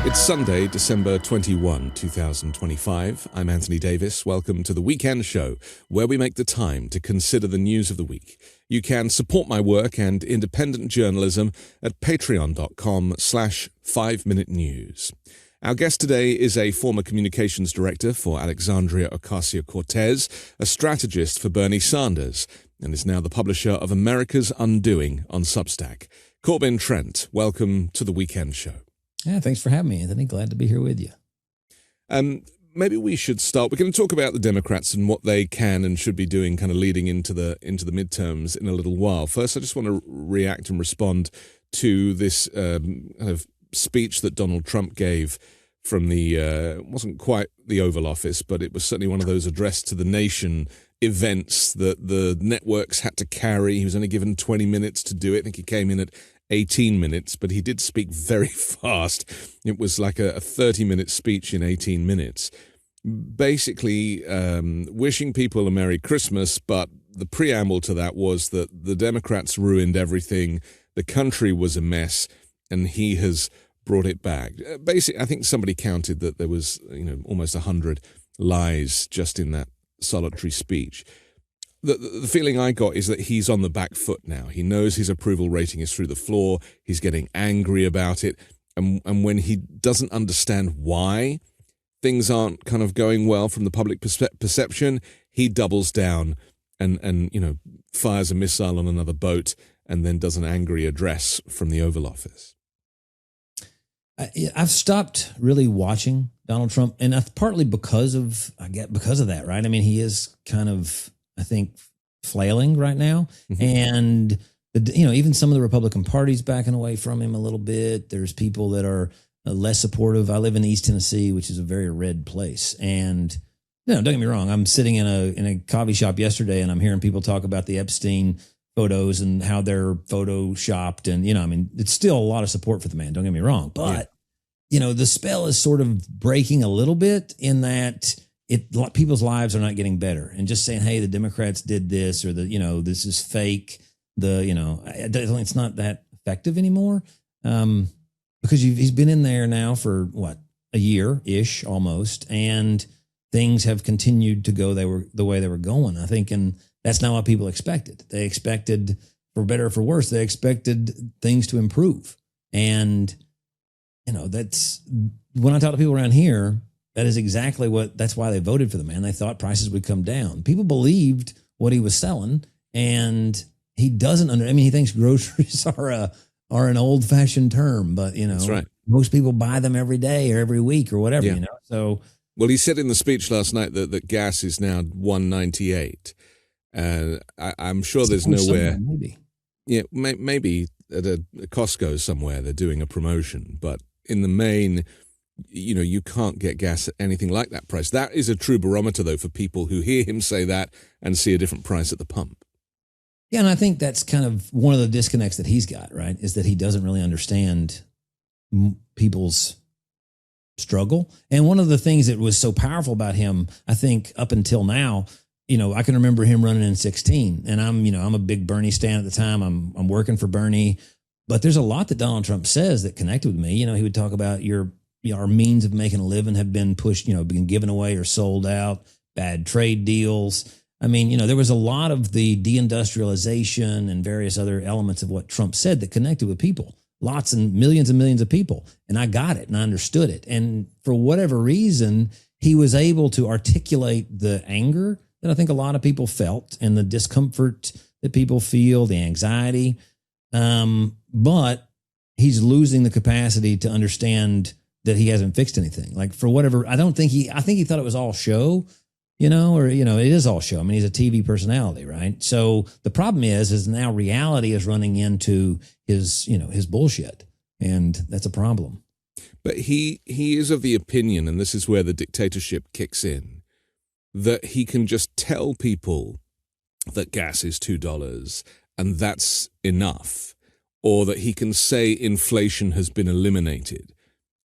It's Sunday, December 21, 2025. I'm Anthony Davis. Welcome to the Weekend Show, where we make the time to consider the news of the week. You can support my work and independent journalism at patreon.com/5minutenews. Our guest today is a former communications director for Alexandria Ocasio-Cortez, a strategist for Bernie Sanders, and is now the publisher of America's Undoing on Substack. Corbin Trent, welcome to the Weekend Show. Yeah, thanks for having me, Anthony. Glad to be here with you. Maybe we should start. We're going to talk about the Democrats and what they can and should be doing kind of leading into the midterms in a little while. First, I just want to react and respond to this kind of speech that Donald Trump gave from the, it wasn't quite the Oval Office, but it was certainly one of those address to the nation events that the networks had to carry. He was only given 20 minutes to do it. I think he came in at 18 minutes, but he did speak very fast. It was like a 30-minute speech in 18 minutes, basically wishing people a Merry Christmas, but the preamble to that was that the Democrats ruined everything, the country was a mess, and he has brought it back. Basically, I think somebody counted that there was almost 100 lies just in that solitary speech. The feeling I got is that he's on the back foot now. He knows his approval rating is through the floor. He's getting angry about it. And when he doesn't understand why things aren't kind of going well from the public perception, he doubles down and fires a missile on another boat and then does an angry address from the Oval Office. I've stopped really watching Donald Trump, and that's partly because of that, right? I mean, he is kind of, I think, flailing right now. Mm-hmm. And, even some of the Republican Party's backing away from him a little bit. There's people that are less supportive. I live in East Tennessee, which is a very red place. And, don't get me wrong. I'm sitting in a coffee shop yesterday and I'm hearing people talk about the Epstein photos and how they're photoshopped. And, it's still a lot of support for the man. Don't get me wrong. But, the spell is sort of breaking a little bit in that people's lives are not getting better, and just saying, hey, the Democrats did this, or this is fake. It's not that effective anymore. Because he's been in there now for a year-ish almost, and things have continued to go the way they were going, I think. And that's not what people expected. They expected, for better or for worse, they expected things to improve. And, that's when I talk to people around here, that is exactly that's why they voted for the man. They thought prices would come down. People believed what he was selling, and he doesn't he thinks groceries are an old fashioned term, but that's right. Most people buy them every day or every week or whatever, So, well, he said in the speech last night that gas is now $1.98. I'm sure there's nowhere. Maybe. Yeah, maybe at a Costco somewhere they're doing a promotion, but in the main, you can't get gas at anything like that price. That is a true barometer, though, for people who hear him say that and see a different price at the pump. Yeah, and I think that's kind of one of the disconnects that he's got, right, is that he doesn't really understand people's struggle. And one of the things that was so powerful about him, I think, up until now, I can remember him running in 2016, and I'm a big Bernie stan at the time. I'm working for Bernie, but there's a lot that Donald Trump says that connected with me. He would talk about our means of making a living have been pushed, been given away or sold out, bad trade deals. There was a lot of the deindustrialization and various other elements of what Trump said that connected with people, lots and millions of people. And I got it and I understood it. And for whatever reason, he was able to articulate the anger that I think a lot of people felt and the discomfort that people feel, the anxiety. But he's losing the capacity to understand that he hasn't fixed anything. Like, for whatever, I think he thought it was all show, it is all show. He's a TV personality, right? So the problem is now reality is running into his bullshit, and that's a problem. But he is of the opinion, and this is where the dictatorship kicks in, that he can just tell people that gas is $2 and that's enough, or that he can say inflation has been eliminated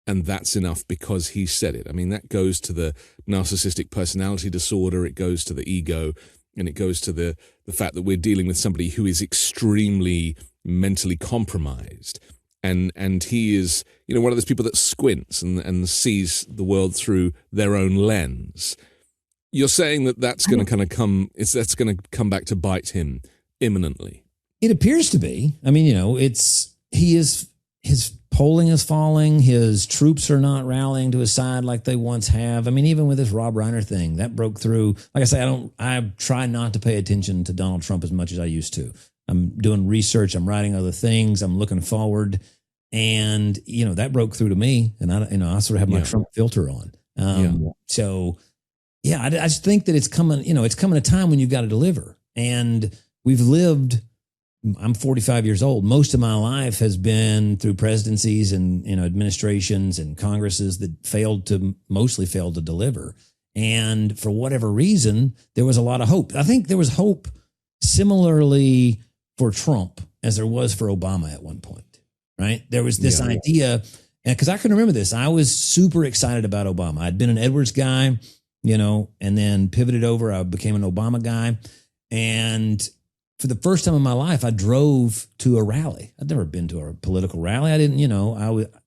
and that's enough because he said it. That goes to the narcissistic personality disorder, it goes to the ego, and it goes to the fact that we're dealing with somebody who is extremely mentally compromised. and he is, one of those people that squints and sees the world through their own lens. You're saying that that's going to that's going to come back to bite him imminently. It appears to be. I mean, his polling is falling. His troops are not rallying to his side like they once have. I mean, even with this Rob Reiner thing, that broke through. Like I say, I try not to pay attention to Donald Trump as much as I used to. I'm doing research. I'm writing other things. I'm looking forward. And, that broke through to me. And I sort of have my Trump filter on. So, I just think that it's coming a time when you've got to deliver. And we've lived, I'm 45 years old. Most of my life has been through presidencies and, administrations and Congresses that mostly failed to deliver. And for whatever reason, there was a lot of hope. I think there was hope similarly for Trump as there was for Obama at one point, right? There was this idea, and because I can remember this, I was super excited about Obama. I'd been an Edwards guy, and then pivoted over. I became an Obama guy. And for the first time in my life, I drove to a rally. I'd never been to a political rally. I didn't,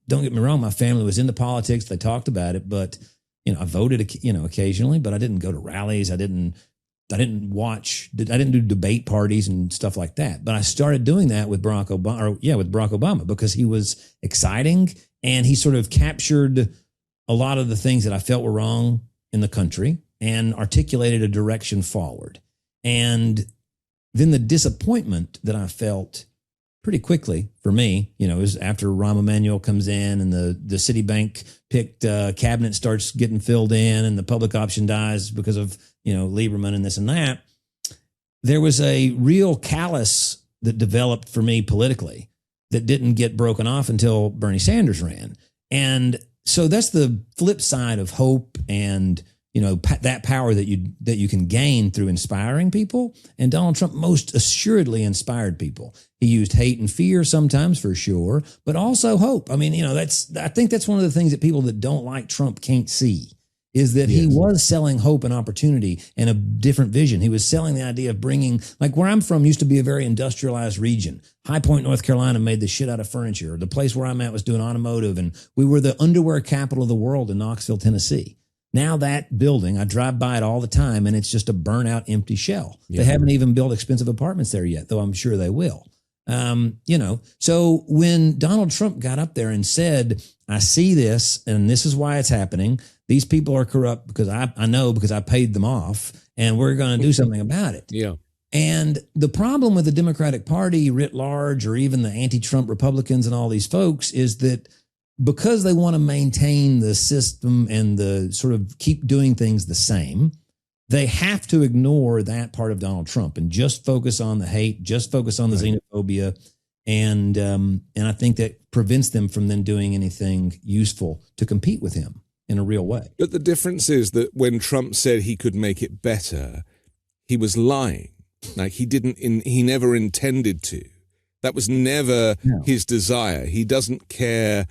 don't get me wrong. My family was into politics. They talked about it, but, I voted, occasionally, but I didn't go to rallies. I didn't do debate parties and stuff like that. But I started doing that with Barack Obama, because he was exciting and he sort of captured a lot of the things that I felt were wrong in the country and articulated a direction forward. And then the disappointment that I felt pretty quickly for me, it was after Rahm Emanuel comes in and the Citibank picked cabinet starts getting filled in and the public option dies because of, Lieberman and this and that. There was a real callus that developed for me politically that didn't get broken off until Bernie Sanders ran. And so that's the flip side of hope and, that power that you can gain through inspiring people. And Donald Trump most assuredly inspired people. He used hate and fear sometimes, for sure, but also hope. I mean, I think that's one of the things that people that don't like Trump can't see, is that he was selling hope and opportunity and a different vision. He was selling the idea of bringing, like where I'm from used to be a very industrialized region. High Point, North Carolina made the shit out of furniture. The place where I'm at was doing automotive, and we were the underwear capital of the world in Knoxville, Tennessee. Now that building, I drive by it all the time, and it's just a burnout, empty shell. Yeah. They haven't even built expensive apartments there yet, though I'm sure they will. So when Donald Trump got up there and said, I see this, and this is why it's happening. These people are corrupt because I know because I paid them off, and we're going to do something about it. Yeah. And the problem with the Democratic Party writ large, or even the anti-Trump Republicans and all these folks, is that because they want to maintain the system and the sort of keep doing things the same, they have to ignore that part of Donald Trump and just focus on the hate, just focus on the xenophobia. And I think that prevents them from then doing anything useful to compete with him in a real way. But the difference is that when Trump said he could make it better, he was lying. Like he never intended to. That was never his desire. He doesn't care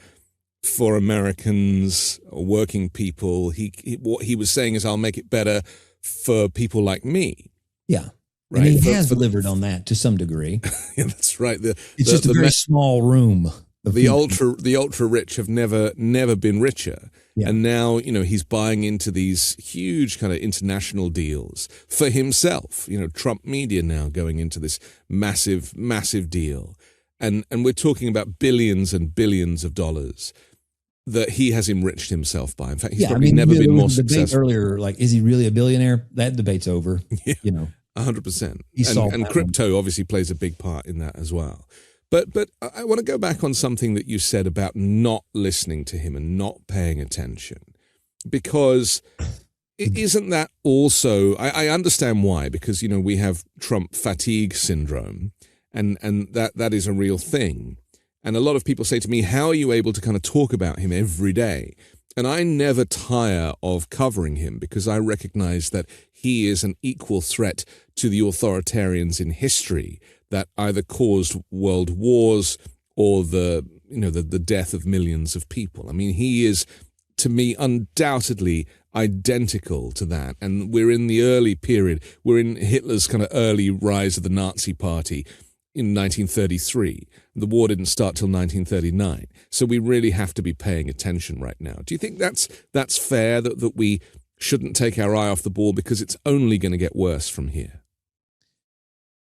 for Americans or working people. What he was saying is, I'll make it better for people like me. Yeah. Right. And he has delivered on that to some degree. Yeah, that's right. It's just a very small room. The ultra rich have never been richer. Yeah. And now, he's buying into these huge kind of international deals for himself. Trump Media now going into this massive, massive deal. And we're talking about billions and billions of dollars that he has enriched himself by. In fact, he's probably never been more successful. Earlier, like, is he really a billionaire? That debate's over. Yeah, 100%. And crypto obviously plays a big part in that as well. But I want to go back on something that you said about not listening to him and not paying attention, because isn't that also, I understand why, because, we have Trump fatigue syndrome, and that is a real thing. And a lot of people say to me, how are you able to kind of talk about him every day? And I never tire of covering him, because I recognize that he is an equal threat to the authoritarians in history that either caused world wars or the death of millions of people. I mean, he is, to me, undoubtedly identical to that. And we're in the early period. We're in Hitler's kind of early rise of the Nazi Party. in 1933. The war didn't start till 1939. So we really have to be paying attention right now. Do you think that's fair, that we shouldn't take our eye off the ball because it's only going to get worse from here?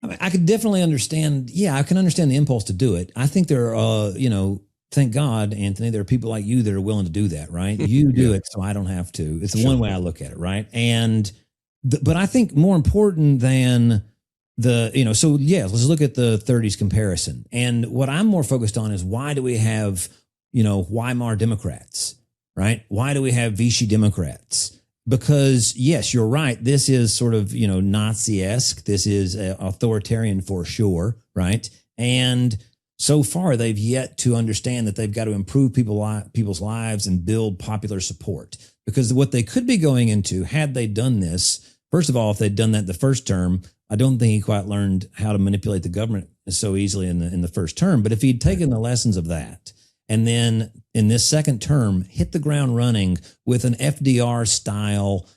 I mean, I could definitely understand. Yeah, I can understand the impulse to do it. I think there are, thank God, Anthony, there are people like you that are willing to do that, right? You do it, so I don't have to. It's the one way I look at it, right? And, but I think more important than let's look at the 30s comparison. And what I'm more focused on is why do we have, Weimar Democrats, right? Why do we have Vichy Democrats? Because yes, you're right. This is sort of, Nazi-esque. This is authoritarian for sure, right? And so far, they've yet to understand that they've got to improve people's lives and build popular support. Because what they could be going into, had they done this, first of all, if they'd done that the first term, I don't think he quite learned how to manipulate the government so easily in the first term. But if he'd taken the lessons of that, and then in this second term, hit the ground running with an FDR style,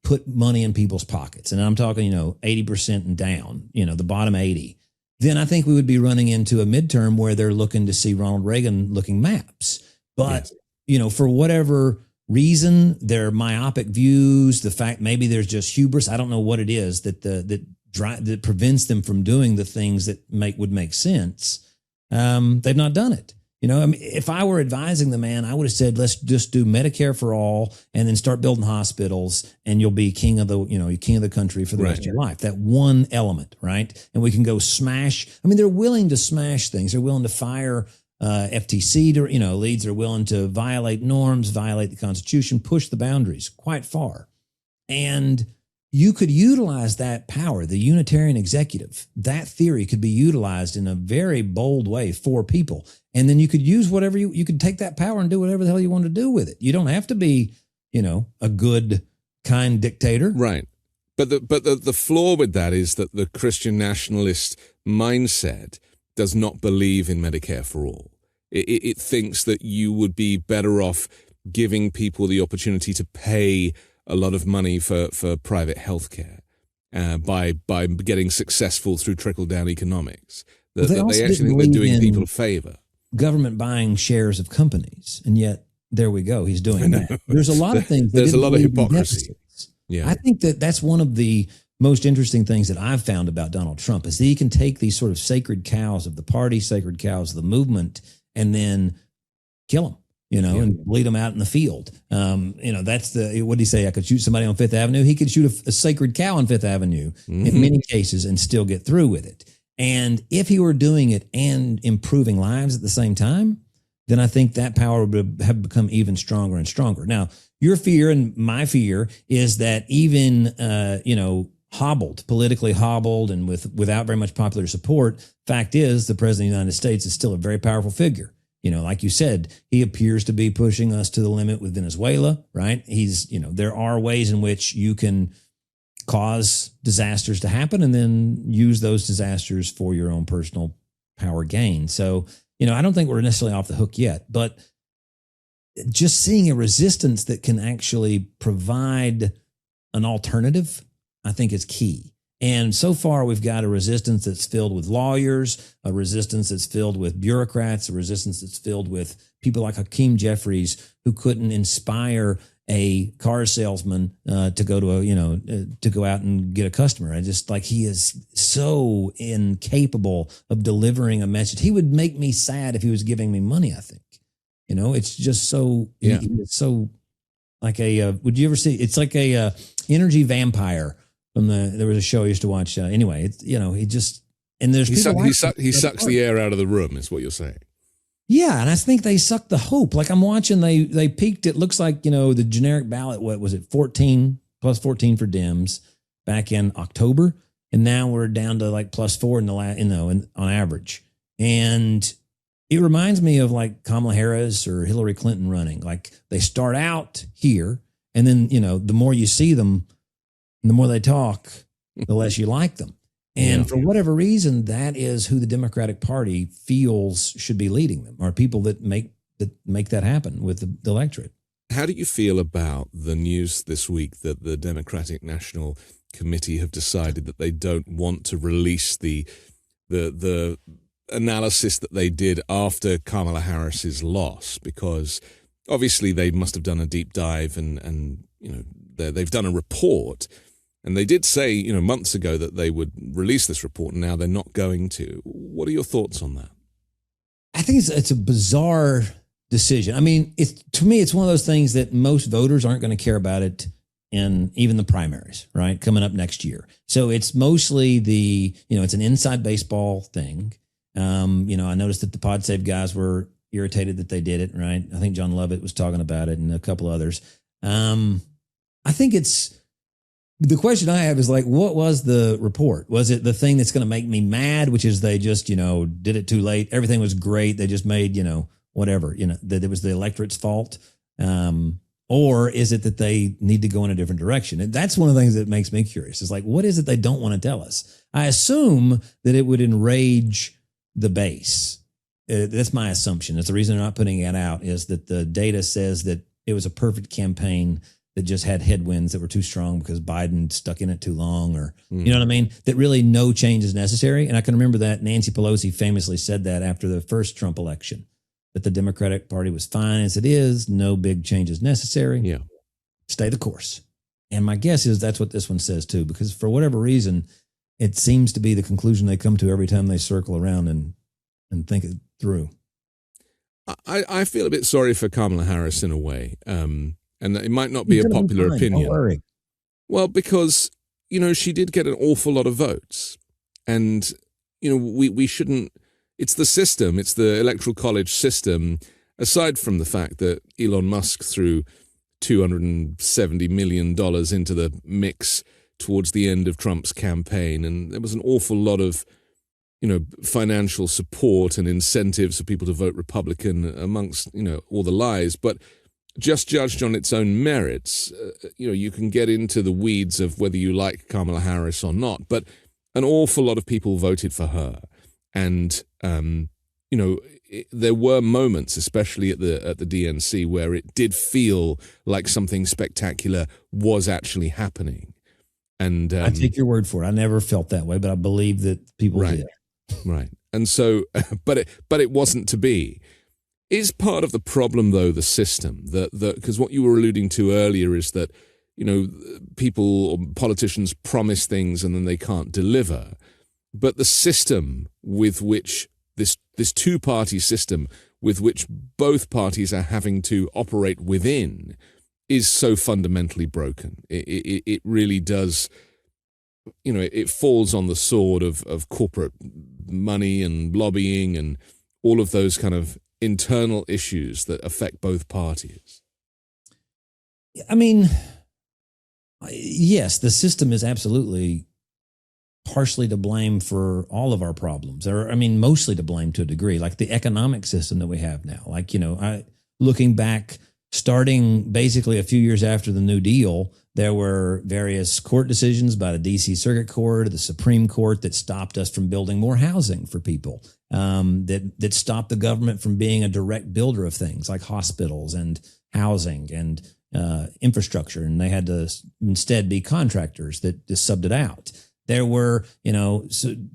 put money in people's pockets. And I'm talking, 80% and down, the bottom 80. Then I think we would be running into a midterm where they're looking to see Ronald Reagan looking maps. But, for whatever reason, their myopic views, the fact maybe there's just hubris. I don't know what it is that prevents them from doing the things that would make sense. They've not done it. If I were advising the man, I would have said, let's just do Medicare for all and then start building hospitals and you'll be king of the country for the rest of your life. That one element, right? And we can go smash. I mean, they're willing to smash things. They're willing to fire FTC leads. They're willing to violate norms, violate the Constitution, push the boundaries quite far. And you could utilize that power, the Unitarian executive. That theory could be utilized in a very bold way for people. And then you could use whatever you could take that power and do whatever the hell you want to do with it. You don't have to be, a good, kind dictator. Right. But the flaw with that is that the Christian nationalist mindset does not believe in Medicare for all. It thinks that you would be better off giving people the opportunity to pay a lot of money for private healthcare by getting successful through trickle-down economics. They actually think they're doing people a favor. Government buying shares of companies, and yet there we go. He's doing that. There's a lot of things. There's a lot of hypocrisy. Yeah, I think that's one of the most interesting things that I've found about Donald Trump is that he can take these sort of sacred cows of the party, sacred cows of the movement, and then kill them. And bleed them out in the field. That's what did he say? I could shoot somebody on Fifth Avenue. He could shoot a sacred cow on Fifth Avenue in many cases and still get through with it. And if he were doing it and improving lives at the same time, then I think that power would have become even stronger and stronger. Now, your fear and my fear is that even, politically hobbled and without very much popular support, fact is the president of the United States is still a very powerful figure. Like you said, he appears to be pushing us to the limit with Venezuela, right? There are ways in which you can cause disasters to happen and then use those disasters for your own personal power gain. So, I don't think we're necessarily off the hook yet, but just seeing a resistance that can actually provide an alternative, I think is key. And so far, we've got a resistance that's filled with lawyers, a resistance that's filled with bureaucrats, a resistance that's filled with people like Hakeem Jeffries, who couldn't inspire a car salesman to go out and get a customer. I just he is so incapable of delivering a message. He would make me sad if he was giving me money. I think, it's just so. Yeah. It's so like a. Would you ever see? It's like a energy vampire. There was a show I used to watch. Anyway, he just and there's he sucks the air out of the room. Is what you're saying. Yeah, and I think they suck the hope. Like I'm watching, they peaked. It looks like the generic ballot. What was it? 14 plus 14 for Dems back in October, and now we're down to like plus 4 in the on average. And it reminds me of like Kamala Harris or Hillary Clinton running. Like they start out here, and then the more you see them. And the more they talk, the less you like them. And for whatever reason, that is who the Democratic Party feels should be leading them, are people that make that happen with the electorate. How do you feel about the news this week that the Democratic National Committee have decided that they don't want to release the the analysis that they did after Kamala Harris's loss, because obviously they must have done a deep dive and they've done a report, and they did say months ago that they would release this report, and now they're not going to. What are your thoughts on that? I think it's a bizarre decision. I mean, to me, it's one of those things that most voters aren't going to care about it in even the primaries, right? Coming up next year. So it's mostly it's an inside baseball thing. I noticed that the Pod Save guys were irritated that they did it, right? I think John Lovett was talking about it and a couple others. I think the question I have is like, what was the report? Was it the thing that's going to make me mad, which is they just, did it too late. Everything was great. They just made, whatever, that it was the electorate's fault. Or is it that they need to go in a different direction? And that's one of the things that makes me curious. It's like, what is it they don't want to tell us? I assume that it would enrage the base. That's my assumption. That's the reason they're not putting it out, is that the data says that it was a perfect campaign that just had headwinds that were too strong because Biden stuck in it too long, or, you know what I mean? That really no change is necessary. And I can remember that Nancy Pelosi famously said that after the first Trump election, that the Democratic Party was fine as it is. No big changes necessary. Yeah. Stay the course. And my guess is that's what this one says too, because for whatever reason, it seems to be the conclusion they come to every time they circle around and think it through. I feel a bit sorry for Kamala Harris in a way. And it might not be a popular opinion. Don't worry. Well, because, she did get an awful lot of votes. And, we shouldn't. It's the system. It's the Electoral College system, aside from the fact that Elon Musk threw $270 million into the mix towards the end of Trump's campaign. And there was an awful lot of, financial support and incentives for people to vote Republican amongst, all the lies. But just judged on its own merits, you can get into the weeds of whether you like Kamala Harris or not. But an awful lot of people voted for her. And, there were moments, especially at the DNC, where it did feel like something spectacular was actually happening. And I take your word for it. I never felt that way, but I believe that people did. Right. And so, but it wasn't to be. Is part of the problem, though, the system? Because what you were alluding to earlier is that, people or politicians promise things and then they can't deliver. But the system with which this two-party system with which both parties are having to operate within is so fundamentally broken. It really does, it falls on the sword of corporate money and lobbying and all of those kind of internal issues that affect both parties. I mean, yes, the system is absolutely partially to blame for all of our problems, or mostly to blame to a degree, like the economic system that we have now. Like, looking back, starting basically a few years after the New Deal, there were various court decisions by the D.C. Circuit Court, the Supreme Court, that stopped us from building more housing for people, that stopped the government from being a direct builder of things like hospitals and housing and infrastructure, and they had to instead be contractors that just subbed it out. There were,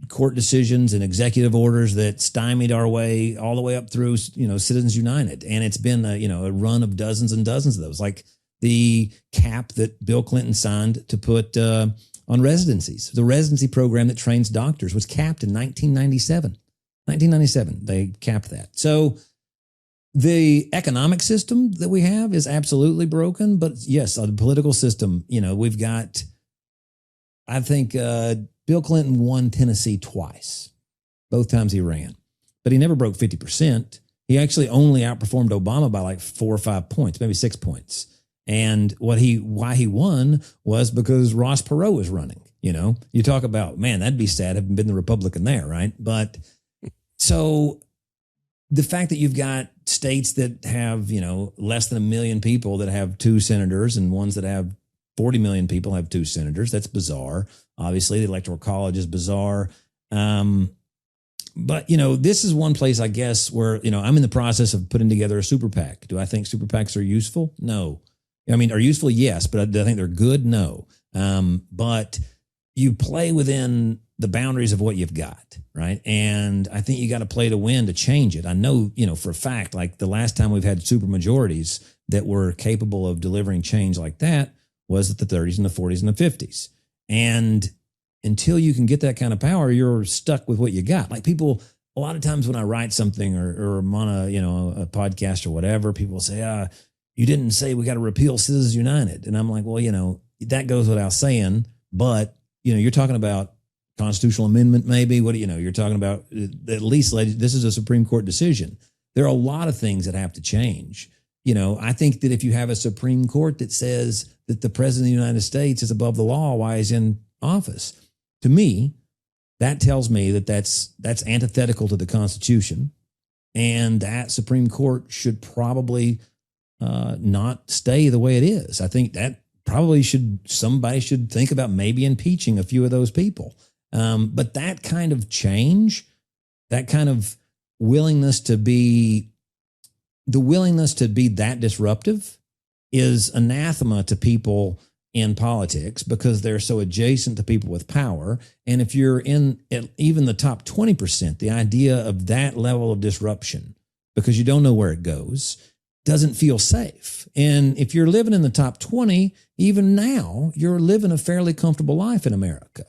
court decisions and executive orders that stymied our way all the way up through, Citizens United. And it's been a run of dozens and dozens of those, like the cap that Bill Clinton signed to put on residencies. The residency program that trains doctors was capped in 1997. 1997, they capped that. So the economic system that we have is absolutely broken. But yes, the political system, we've got... I think Bill Clinton won Tennessee twice, both times he ran, but he never broke 50%. He actually only outperformed Obama by like 4 or 5 points, maybe 6 points. And why he won was because Ross Perot was running. You talk about, man, that'd be sad having been the Republican there, right? But so the fact that you've got states that have, less than 1 million people that have 2 senators, and ones that have 40 million people have 2 senators. That's bizarre. Obviously, the Electoral College is bizarre. But, this is one place, I guess, where, I'm in the process of putting together a super PAC. Do I think super PACs are useful? No. Are useful? Yes. But do I think they're good? No. But you play within the boundaries of what you've got, right? And I think you got to play to win to change it. I know, for a fact, like the last time we've had super majorities that were capable of delivering change like that was at the 30s and the 40s and the 50s. And until you can get that kind of power, you're stuck with what you got. Like people, a lot of times when I write something or I'm on a podcast or whatever, people say, you didn't say we got to repeal Citizens United. And I'm like, well, that goes without saying, but you're talking about constitutional amendment, maybe. What you're talking about? At least this is a Supreme Court decision. There are a lot of things that have to change. I think that if you have a Supreme Court that says that the president of the United States is above the law while he's in office, to me, that tells me that that's antithetical to the Constitution, and that Supreme Court should probably not stay the way it is. I think that probably somebody should think about maybe impeaching a few of those people. But that kind of change, that kind of willingness to be that disruptive is anathema to people in politics because they're so adjacent to people with power. And if you're in even the top 20%, the idea of that level of disruption, because you don't know where it goes, doesn't feel safe. And if you're living in the top 20, even now, you're living a fairly comfortable life in America.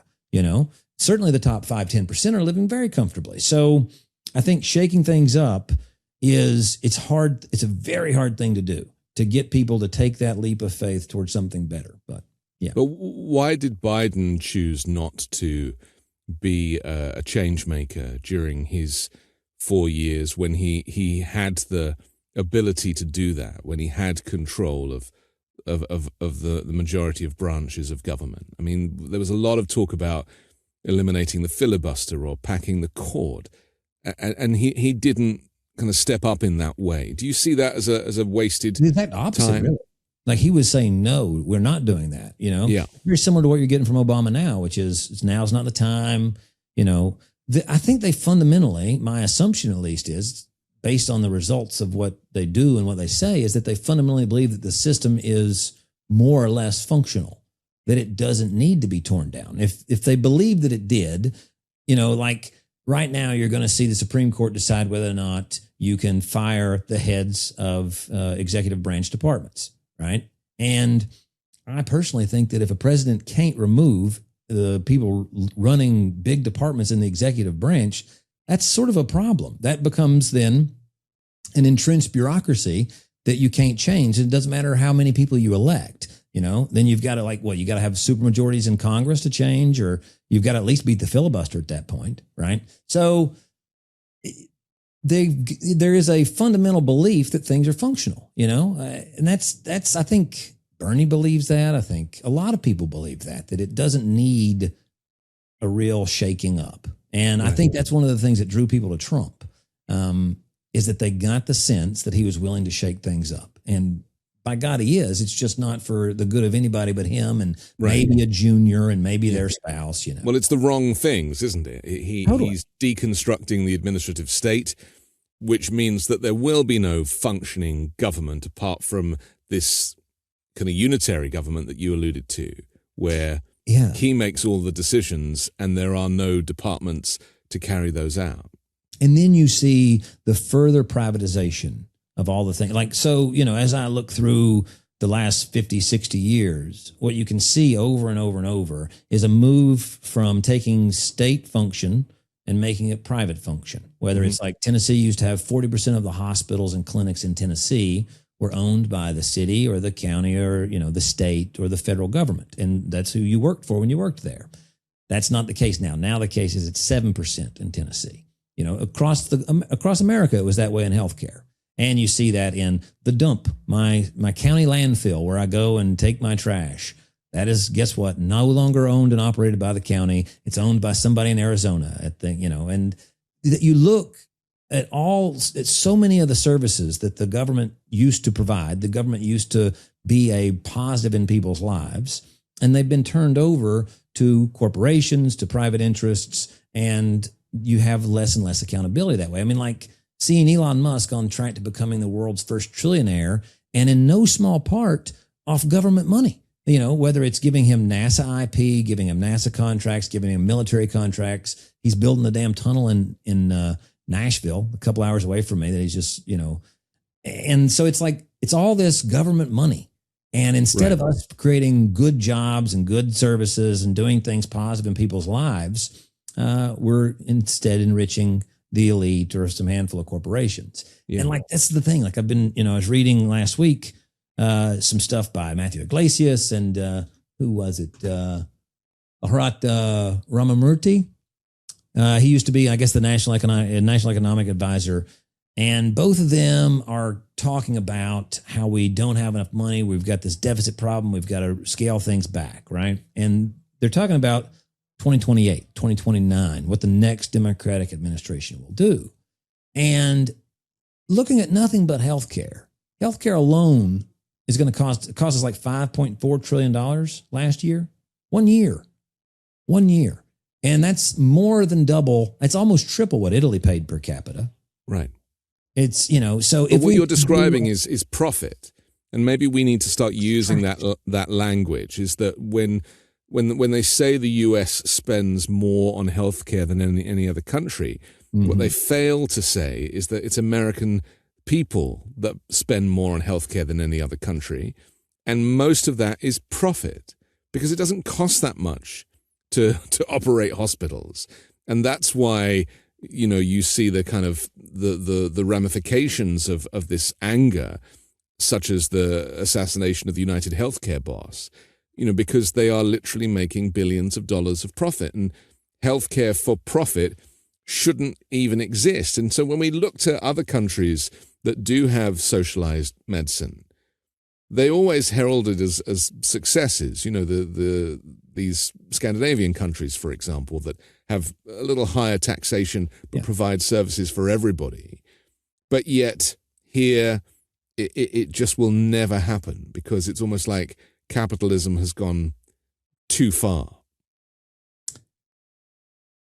Certainly the top 5-10% are living very comfortably. So I think shaking things up it's hard. It's a very hard thing to do, to get people to take that leap of faith towards something better. But yeah. But why did Biden choose not to be a change maker during his 4 years when he had the ability to do that, when he had control of the majority of branches of government? I mean, there was a lot of talk about eliminating the filibuster or packing the cord, and he didn't kind of step up in that way. Do you see that as a wasted the exact opposite, time? Really. Like he was saying, no, we're not doing that. Yeah. Very similar to what you're getting from Obama now, which is now's not the time. I think they fundamentally, my assumption at least is, based on the results of what they do and what they say, is that they fundamentally believe that the system is more or less functional, that it doesn't need to be torn down. If they believe that it did, like right now you're going to see the Supreme Court decide whether or not you can fire the heads of executive branch departments, right? And I personally think that if a president can't remove the people running big departments in the executive branch, that's sort of a problem. That becomes then an entrenched bureaucracy that you can't change. It doesn't matter how many people you elect, then you've got to you got to have supermajorities in Congress to change, or you've got to at least beat the filibuster at that point, right? So there is a fundamental belief that things are functional, and that's I think Bernie believes that. I think a lot of people believe that it doesn't need a real shaking up. And I think that's one of the things that drew people to Trump, is that they got the sense that he was willing to shake things up. And by God, he is. It's just not for the good of anybody but him and maybe a junior and maybe their spouse. Well, it's the wrong things, isn't it? He's deconstructing the administrative state, which means that there will be no functioning government apart from this kind of unitary government that you alluded to, where he makes all the decisions and there are no departments to carry those out. And then you see the further privatization of all the things. As I look through the last 50, 60 years, what you can see over and over and over is a move from taking state function and making it private function. Whether it's like Tennessee used to have 40% of the hospitals and clinics in Tennessee were owned by the city or the county or, the state or the federal government. And that's who you worked for when you worked there. That's not the case now. Now the case is it's 7% in Tennessee. Across America, it was that way in healthcare. And you see that in the dump, my county landfill where I go and take my trash. That is, guess what? No longer owned and operated by the county. It's owned by somebody in Arizona, and you look at so many of the services that the government used to provide, the government used to be a positive in people's lives, and they've been turned over to corporations, to private interests, and you have less and less accountability that way. I mean, like seeing Elon Musk on track to becoming the world's first trillionaire, and in no small part off government money. whether it's giving him NASA IP, giving him NASA contracts, giving him military contracts. He's building the damn tunnel in Nashville, a couple hours away from me, that he's just, and so it's like, it's all this government money. And instead of us creating good jobs and good services and doing things positive in people's lives, we're instead enriching the elite or some handful of corporations. Yeah. And like, that's the thing. Like I've been, I was reading last week some stuff by Matthew Iglesias and who was it? Bharat Ramamurthy. He used to be, I guess, the National Economic Advisor. And both of them are talking about how we don't have enough money. We've got this deficit problem. We've got to scale things back, right? And they're talking about 2028, 2029, what the next Democratic administration will do. And looking at nothing but healthcare. Healthcare alone is going to cost us like $5.4 trillion last year. 1 year. 1 year. And that's more than double. That's almost triple what Italy paid per capita. Right. It's, so if what you're describing is profit, and maybe we need to start using that language, is that when they say the US spends more on healthcare than any other country, what they fail to say is that it's American people that spend more on healthcare than any other country, and most of that is profit because it doesn't cost that much to operate hospitals, and that's why you see the kind of the ramifications of this anger, such as the assassination of the United Healthcare boss, because they are literally making billions of dollars of profit, and healthcare for profit shouldn't even exist. And so when we look to other countries that do have socialized medicine, they always heralded as successes. These Scandinavian countries, for example, that have a little higher taxation but provide services for everybody. But yet here it just will never happen because it's almost like capitalism has gone too far.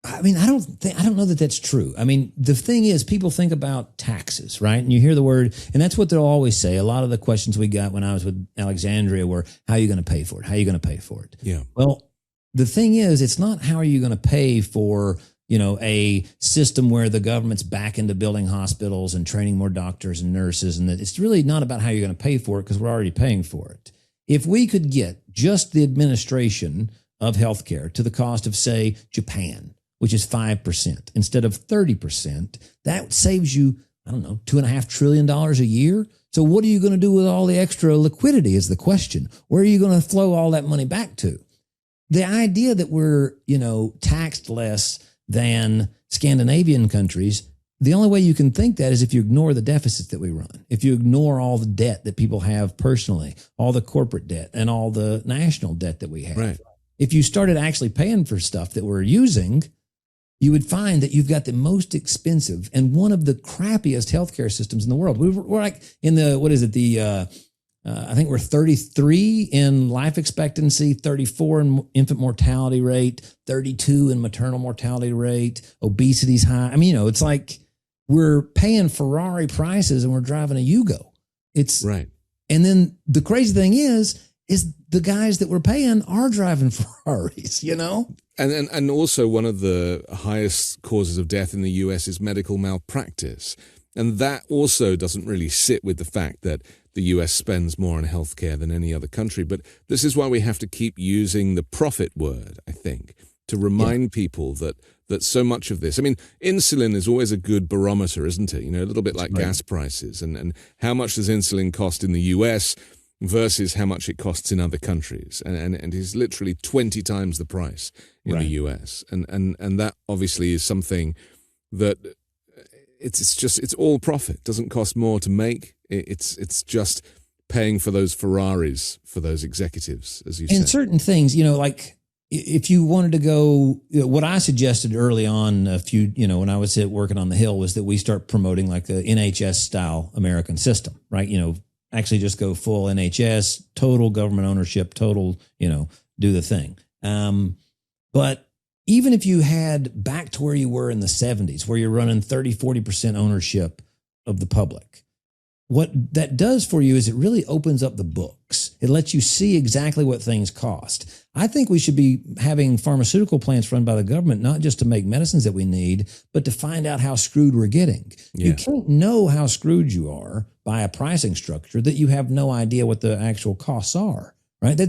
I mean, I don't know that that's true. I mean, the thing is, people think about taxes, right? And you hear the word, and that's what they'll always say. A lot of the questions we got when I was with Alexandria were, how are you going to pay for it? How are you going to pay for it? Yeah. Well, the thing is, it's not how are you going to pay for, a system where the government's back into building hospitals and training more doctors and nurses. And that it's really not about how you're going to pay for it because we're already paying for it. If we could get just the administration of healthcare to the cost of, say, Japan, which is 5% instead of 30%, that saves you, I don't know, $2.5 trillion a year. So what are you going to do with all the extra liquidity is the question. Where are you going to flow all that money back to? The idea that we're, taxed less than Scandinavian countries, the only way you can think that is if you ignore the deficits that we run, if you ignore all the debt that people have personally, all the corporate debt and all the national debt that we have. Right. If you started actually paying for stuff that we're using, you would find that you've got the most expensive and one of the crappiest healthcare systems in the world. We're like in the, I think we're 33 in life expectancy, 34 in infant mortality rate, 32 in maternal mortality rate, obesity's high. I mean, it's like we're paying Ferrari prices and we're driving a Yugo. It's right. And then the crazy thing is the guys that we're paying are driving Ferraris, And also one of the highest causes of death in the US is medical malpractice. And that also doesn't really sit with the fact that the US spends more on healthcare than any other country. But this is why we have to keep using the profit word, I think, to remind people that so much of this, I mean, insulin is always a good barometer, isn't it? A little bit like gas prices and how much does insulin cost in the US versus how much it costs in other countries. And it is literally 20 times the price in the US. And that obviously is something that it's all profit. It doesn't cost more to make. It's just paying for those Ferraris for those executives, as you said. And certain things, like if you wanted to go, what I suggested early on when I was working on the Hill was that we start promoting like the NHS style American system, right? Actually just go full NHS, total government ownership, total, do the thing. But even if you had back to where you were in the 70s, where you're running 30, 40% ownership of the public, what that does for you is it really opens up the books. It lets you see exactly what things cost. I think we should be having pharmaceutical plants run by the government, not just to make medicines that we need, but to find out how screwed we're getting. Yeah. You can't know how screwed you are by a pricing structure that you have no idea what the actual costs are, right?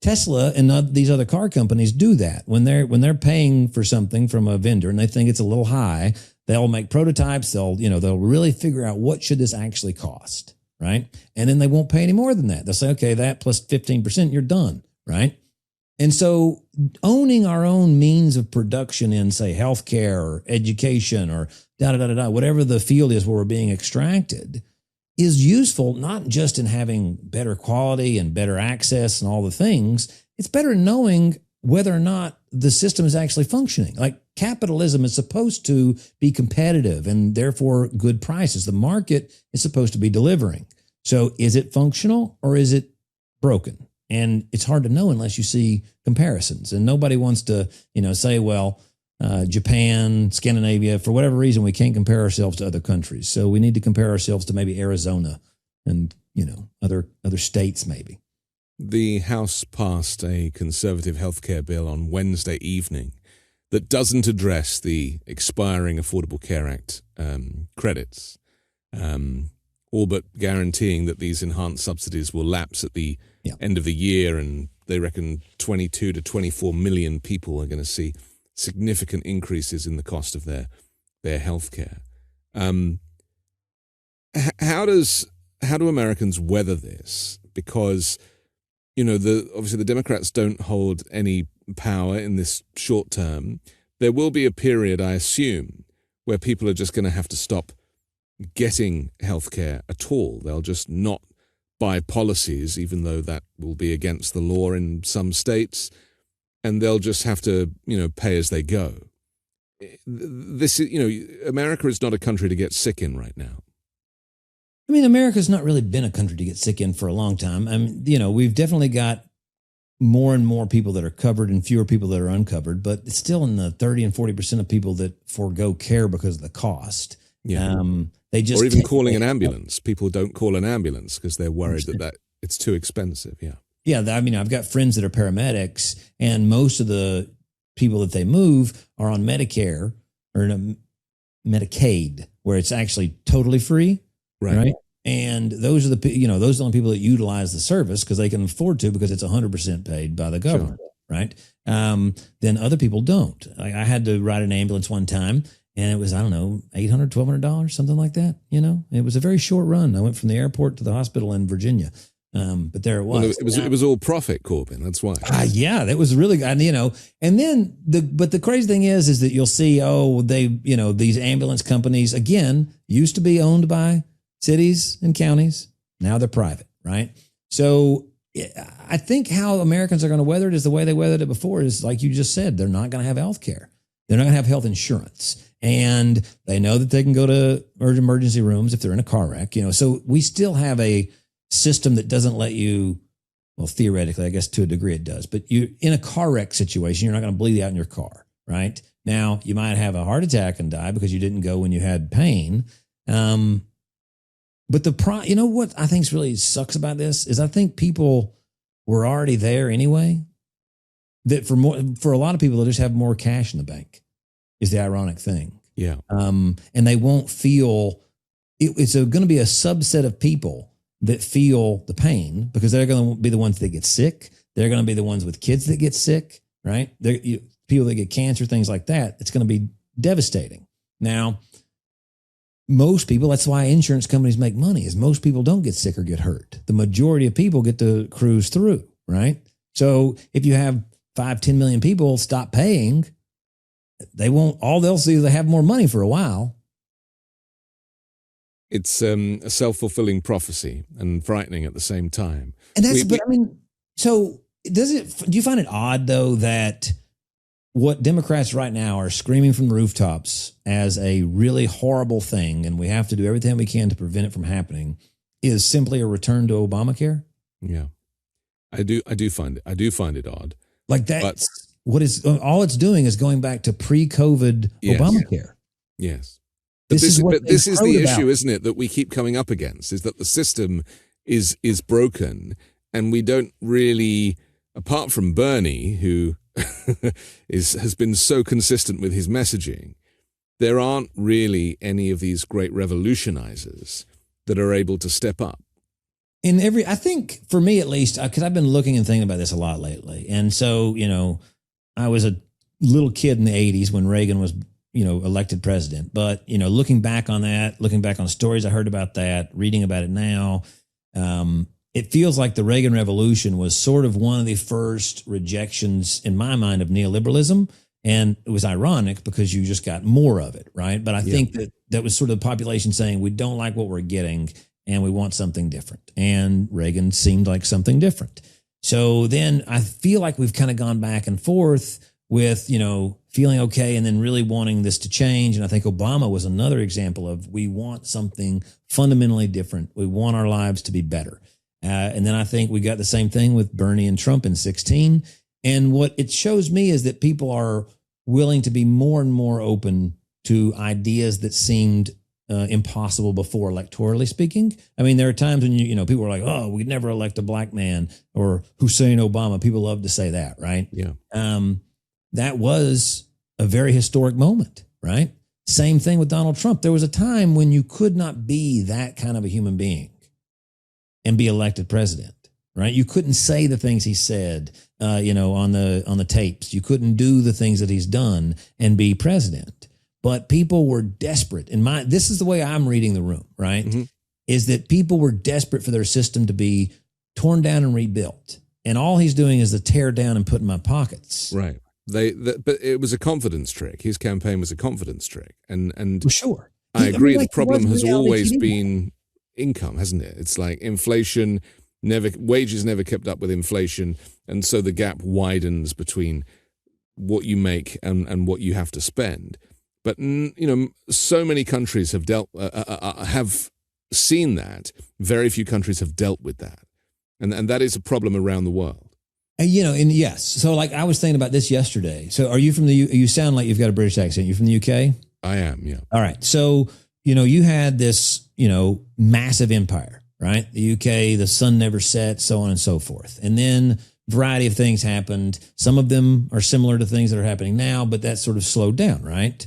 Tesla and these other car companies do that when they're paying for something from a vendor and they think it's a little high. They'll make prototypes. They'll really figure out what should this actually cost, right? And then they won't pay any more than that. They'll say, okay, that plus 15%, you're done, right? And so owning our own means of production in, say, healthcare or education or whatever the field is where we're being extracted is useful, not just in having better quality and better access and all the things. It's better knowing whether or not the system is actually functioning. Like capitalism is supposed to be competitive and therefore good prices. The market is supposed to be delivering. So is it functional or is it broken? And it's hard to know unless you see comparisons. And nobody wants to, say, well, Japan, Scandinavia, for whatever reason, we can't compare ourselves to other countries. So we need to compare ourselves to maybe Arizona and, other states maybe. The House passed a conservative healthcare bill on Wednesday evening that doesn't address the expiring Affordable Care Act credits, all but guaranteeing that these enhanced subsidies will lapse at the end of the year. And they reckon 22 to 24 million people are going to see significant increases in the cost of their healthcare. How do Americans weather this? Because obviously the Democrats don't hold any power in this short term. There will be a period, I assume, where people are just going to have to stop getting healthcare at all. They'll just not buy policies, even though that will be against the law in some states, and they'll just have to, pay as they go. This is, America is not a country to get sick in right now. I mean, America's not really been a country to get sick in for a long time. I mean, we've definitely got more and more people that are covered and fewer people that are uncovered, but it's still in the 30 and 40% of people that forego care because of the cost. Yeah. They just or even calling an ambulance. People don't call an ambulance because they're worried that it's too expensive. Yeah. Yeah. I mean, I've got friends that are paramedics, and most of the people that they move are on Medicare or Medicaid, where it's actually totally free. Right. And those are those are the only people that utilize the service because they can afford to, because it's 100% paid by the government. Sure. Right. Then other people don't. I had to ride an ambulance one time, and it was, $800, $1,200, something like that. It was a very short run. I went from the airport to the hospital in Virginia. But there it was. Well, it was all profit, Corbin. That's why. Yeah, that was really good. And then the crazy thing is that you'll see, these ambulance companies, again, used to be owned by cities and counties. Now they're private, right? So I think how Americans are going to weather it is the way they weathered it before, is like you just said. They're not going to have health care. They're not going to have health insurance. And they know that they can go to emergency rooms if they're in a car wreck. So we still have a system that doesn't let you, well, theoretically, I guess to a degree it does, but you in a car wreck situation, you're not going to bleed out in your car, right? Now, you might have a heart attack and die because you didn't go when you had pain. But what I think really sucks about this is I think people were already there anyway. That for a lot of people, they'll just have more cash in the bank is the ironic thing. Yeah. And they won't feel it's going to be a subset of people that feel the pain because they're going to be the ones that get sick. They're going to be the ones with kids that get sick, right? People that get cancer, things like that. It's going to be devastating. Now, most people, that's why insurance companies make money, is most people don't get sick or get hurt. The majority of people get to cruise through, right? So if you have 5-10 million people stop paying, all they'll see is they have more money for a while. It's a self-fulfilling prophecy and frightening at the same time. And so do you find it odd though that what Democrats right now are screaming from the rooftops as a really horrible thing, and we have to do everything we can to prevent it from happening, is simply a return to Obamacare? Yeah. I do find it odd. Like that, what is all it's doing is going back to pre-COVID Obamacare. Yes. This is what this is the issue, about. isn't it, that we keep coming up against, is that the system is broken, and we don't really, apart from Bernie, who has been so consistent with his messaging, there aren't really any of these great revolutionizers that are able to step up. I think for me at least, because I've been looking and thinking about this a lot lately. And so, I was a little kid in the 80s when Reagan was, elected president. But, looking back on that, looking back on stories I heard about that, reading about it now, it feels like the Reagan Revolution was sort of one of the first rejections in my mind of neoliberalism. And it was ironic because you just got more of it, right? But I think that was sort of the population saying, we don't like what we're getting and we want something different. And Reagan seemed like something different. So then I feel like we've kind of gone back and forth with, feeling okay and then really wanting this to change. And I think Obama was another example of, we want something fundamentally different. We want our lives to be better. And then I think we got the same thing with Bernie and Trump in 2016. And what it shows me is that people are willing to be more and more open to ideas that seemed impossible before, electorally speaking. I mean, there are times when people are like, "Oh, we'd never elect a black man," or Hussein Obama. People love to say that, right? Yeah. That was a very historic moment, right? Same thing with Donald Trump. There was a time when you could not be that kind of a human being and be elected president, right? You couldn't say the things he said, on the tapes. You couldn't do the things that he's done and be president. But people were desperate. This is the way I'm reading the room, right? Mm-hmm. Is that people were desperate for their system to be torn down and rebuilt. And all he's doing is to tear down and put in my pockets. Right. But it was a confidence trick. His campaign was a confidence trick. And well, sure. I agree. The problem has always been income, hasn't it? It's like inflation, wages never kept up with inflation. And so the gap widens between what you make and what you have to spend. But, so many countries have have seen that. Very few countries have dealt with that. And that is a problem around the world. And yes. So like I was thinking about this yesterday. So are you from you sound like you've got a British accent. You from the UK? I am, yeah. All right. So, you had this, massive empire, right? The UK, the sun never set, so on and so forth. And then a variety of things happened. Some of them are similar to things that are happening now, but that sort of slowed down, right?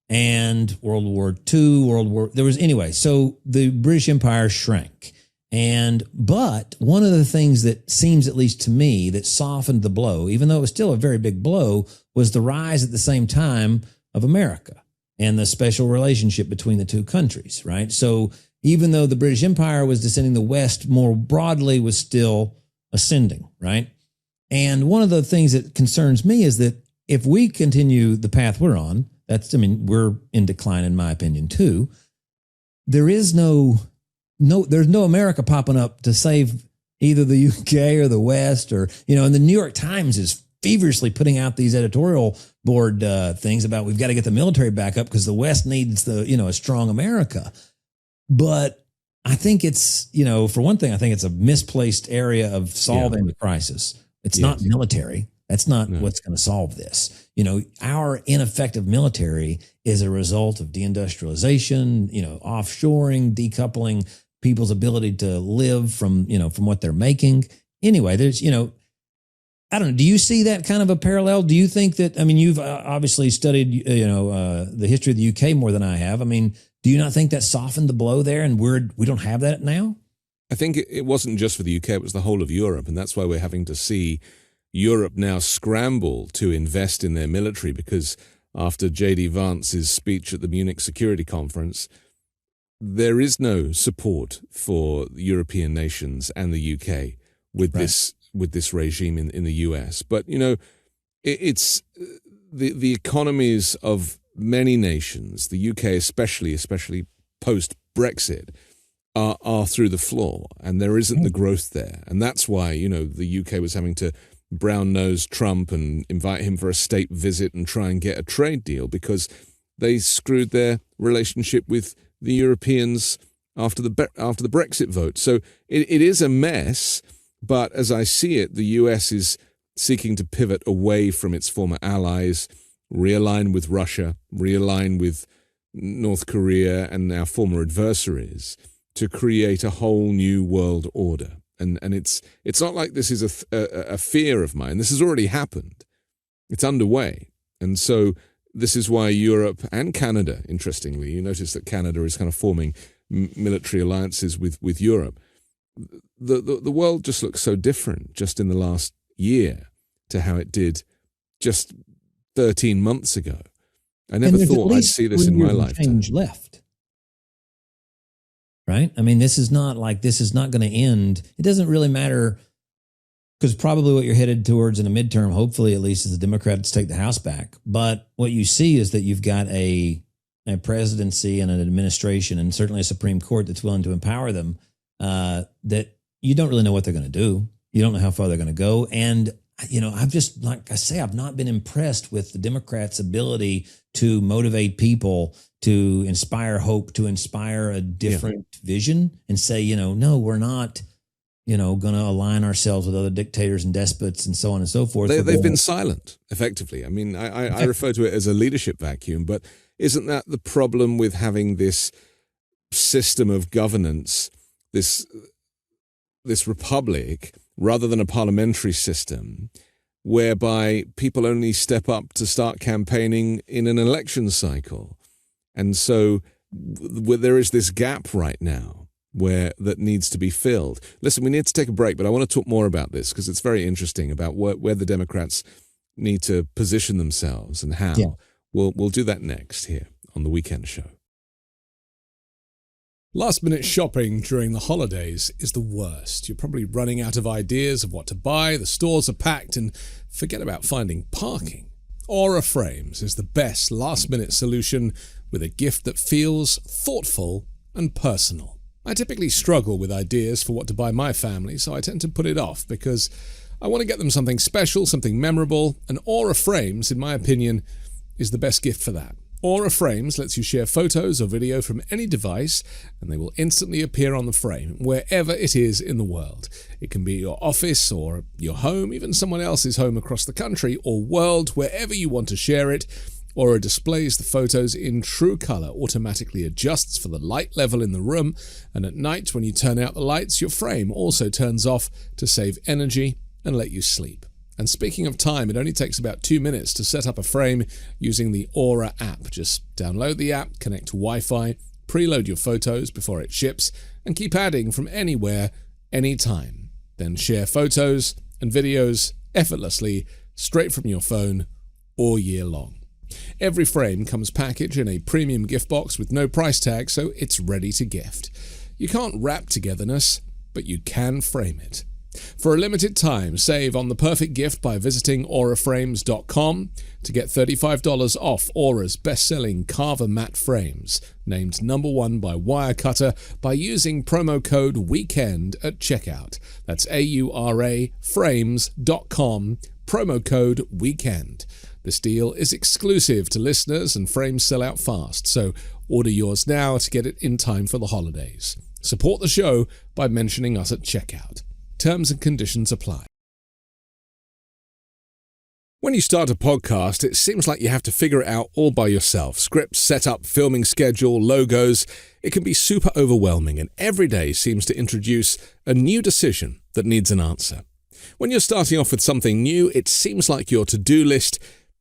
And World War II, so the British Empire shrank. But one of the things that seems, at least to me, that softened the blow, even though it was still a very big blow, was the rise at the same time of America and the special relationship between the two countries, right? So even though the British Empire was descending, the West more broadly was still ascending, right? And one of the things that concerns me is that if we continue the path we're on, we're in decline in my opinion too. There's no America popping up to save either the UK or the West, or, and the New York Times is feverishly putting out these editorial board things about we've got to get the military back up because the West needs a strong America. But I think it's, for one thing, I think it's a misplaced area of solving the crisis. It's not military. That's not what's going to solve this. Our ineffective military is a result of deindustrialization, offshoring, decoupling people's ability to live from what they're making. Anyway, there's, I don't know. Do you see that kind of a parallel? Do you think that, you've obviously studied, the history of the UK more than I have. Do you not think that softened the blow there and we don't have that now? I think it wasn't just for the UK, it was the whole of Europe. And that's why we're having to see Europe now scramble to invest in their military, because after J.D. Vance's speech at the Munich Security Conference, there is no support for European nations and the UK with this regime in the US. But it's the economies of many nations, the UK especially post Brexit, are through the floor, and there isn't the growth there, and that's why the UK was having to brown-nose Trump and invite him for a state visit and try and get a trade deal, because they screwed their relationship with the Europeans after the Brexit vote. So it is a mess, but as I see it, the US is seeking to pivot away from its former allies, realign with Russia, realign with North Korea and our former adversaries to create a whole new world order. And it's not like this is a fear of mine. This has already happened. It's underway. And so this is why Europe and Canada, interestingly, you notice that Canada is kind of forming military alliances with Europe. The world just looks so different just in the last year to how it did just 13 months ago. I never thought I'd see this in my lifetime. Change left. Right? I mean, this is not going to end. It doesn't really matter, because probably what you're headed towards in a midterm, hopefully at least, is the Democrats take the House back. But what you see is that you've got a presidency and an administration, and certainly a Supreme Court that's willing to empower them, that you don't really know what they're going to do. You don't know how far they're going to go. And, I've just, like I say, I've not been impressed with the Democrats' ability to motivate people, to inspire hope, to inspire a different vision, and say, no, we're not, going to align ourselves with other dictators and despots and so on and so forth. They've been silent, effectively. I mean, I refer to it as a leadership vacuum, but isn't that the problem with having this system of governance, this republic, rather than a parliamentary system, whereby people only step up to start campaigning in an election cycle? And so there is this gap right now that needs to be filled. Listen, we need to take a break, but I want to talk more about this because it's very interesting about where the Democrats need to position themselves and how. Yeah. We'll do that next here on The Weekend Show. Last-minute shopping during the holidays is the worst. You're probably running out of ideas of what to buy, the stores are packed, and forget about finding parking. Aura Frames is the best last-minute solution with a gift that feels thoughtful and personal. I typically struggle with ideas for what to buy my family, so I tend to put it off because I want to get them something special, something memorable, and Aura Frames, in my opinion, is the best gift for that. Aura Frames lets you share photos or video from any device, and they will instantly appear on the frame, wherever it is in the world. It can be your office or your home, even someone else's home across the country or world, wherever you want to share it. Aura displays the photos in true color, automatically adjusts for the light level in the room, and at night when you turn out the lights, your frame also turns off to save energy and let you sleep. And speaking of time, it only takes about 2 minutes to set up a frame using the Aura app. Just download the app, connect to Wi-Fi, preload your photos before it ships, and keep adding from anywhere, anytime. Then share photos and videos effortlessly straight from your phone all year long. Every frame comes packaged in a premium gift box with no price tag, so it's ready to gift. You can't wrap togetherness, but you can frame it. For a limited time, save on the perfect gift by visiting auraframes.com to get $35 off Aura's best-selling Carver matte frames, named #1 by Wirecutter, by using promo code WEEKEND at checkout. That's AURA frames.com, promo code WEEKEND. This deal is exclusive to listeners and frames sell out fast, so order yours now to get it in time for the holidays. Support the show by mentioning us at checkout. Terms and conditions apply. When you start a podcast, it seems like you have to figure it out all by yourself. Scripts, setup, filming schedule, logos. It can be super overwhelming, and every day seems to introduce a new decision that needs an answer. When you're starting off with something new, it seems like your to-do list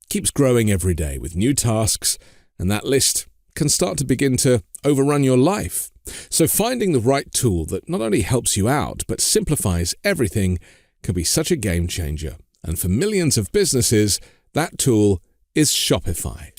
keeps growing every day with new tasks, and that list can start to begin to overrun your life. So finding the right tool that not only helps you out, but simplifies everything can be such a game changer. And for millions of businesses, that tool is Shopify.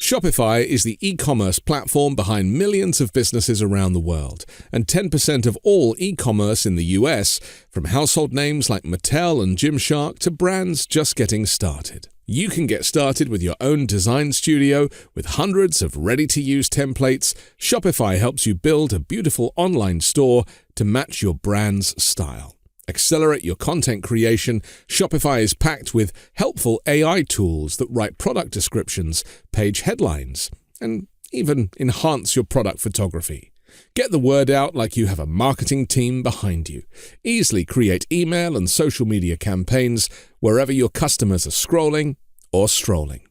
Shopify is the e-commerce platform behind millions of businesses around the world, and 10% of all e-commerce in the US, from household names like Mattel and Gymshark to brands just getting started. You can get started with your own design studio with hundreds of ready-to-use templates. Shopify helps you build a beautiful online store to match your brand's style. Accelerate your content creation. Shopify is packed with helpful AI tools that write product descriptions, page headlines, and even enhance your product photography. Get the word out like you have a marketing team behind you. Easily create email and social media campaigns wherever your customers are scrolling or strolling.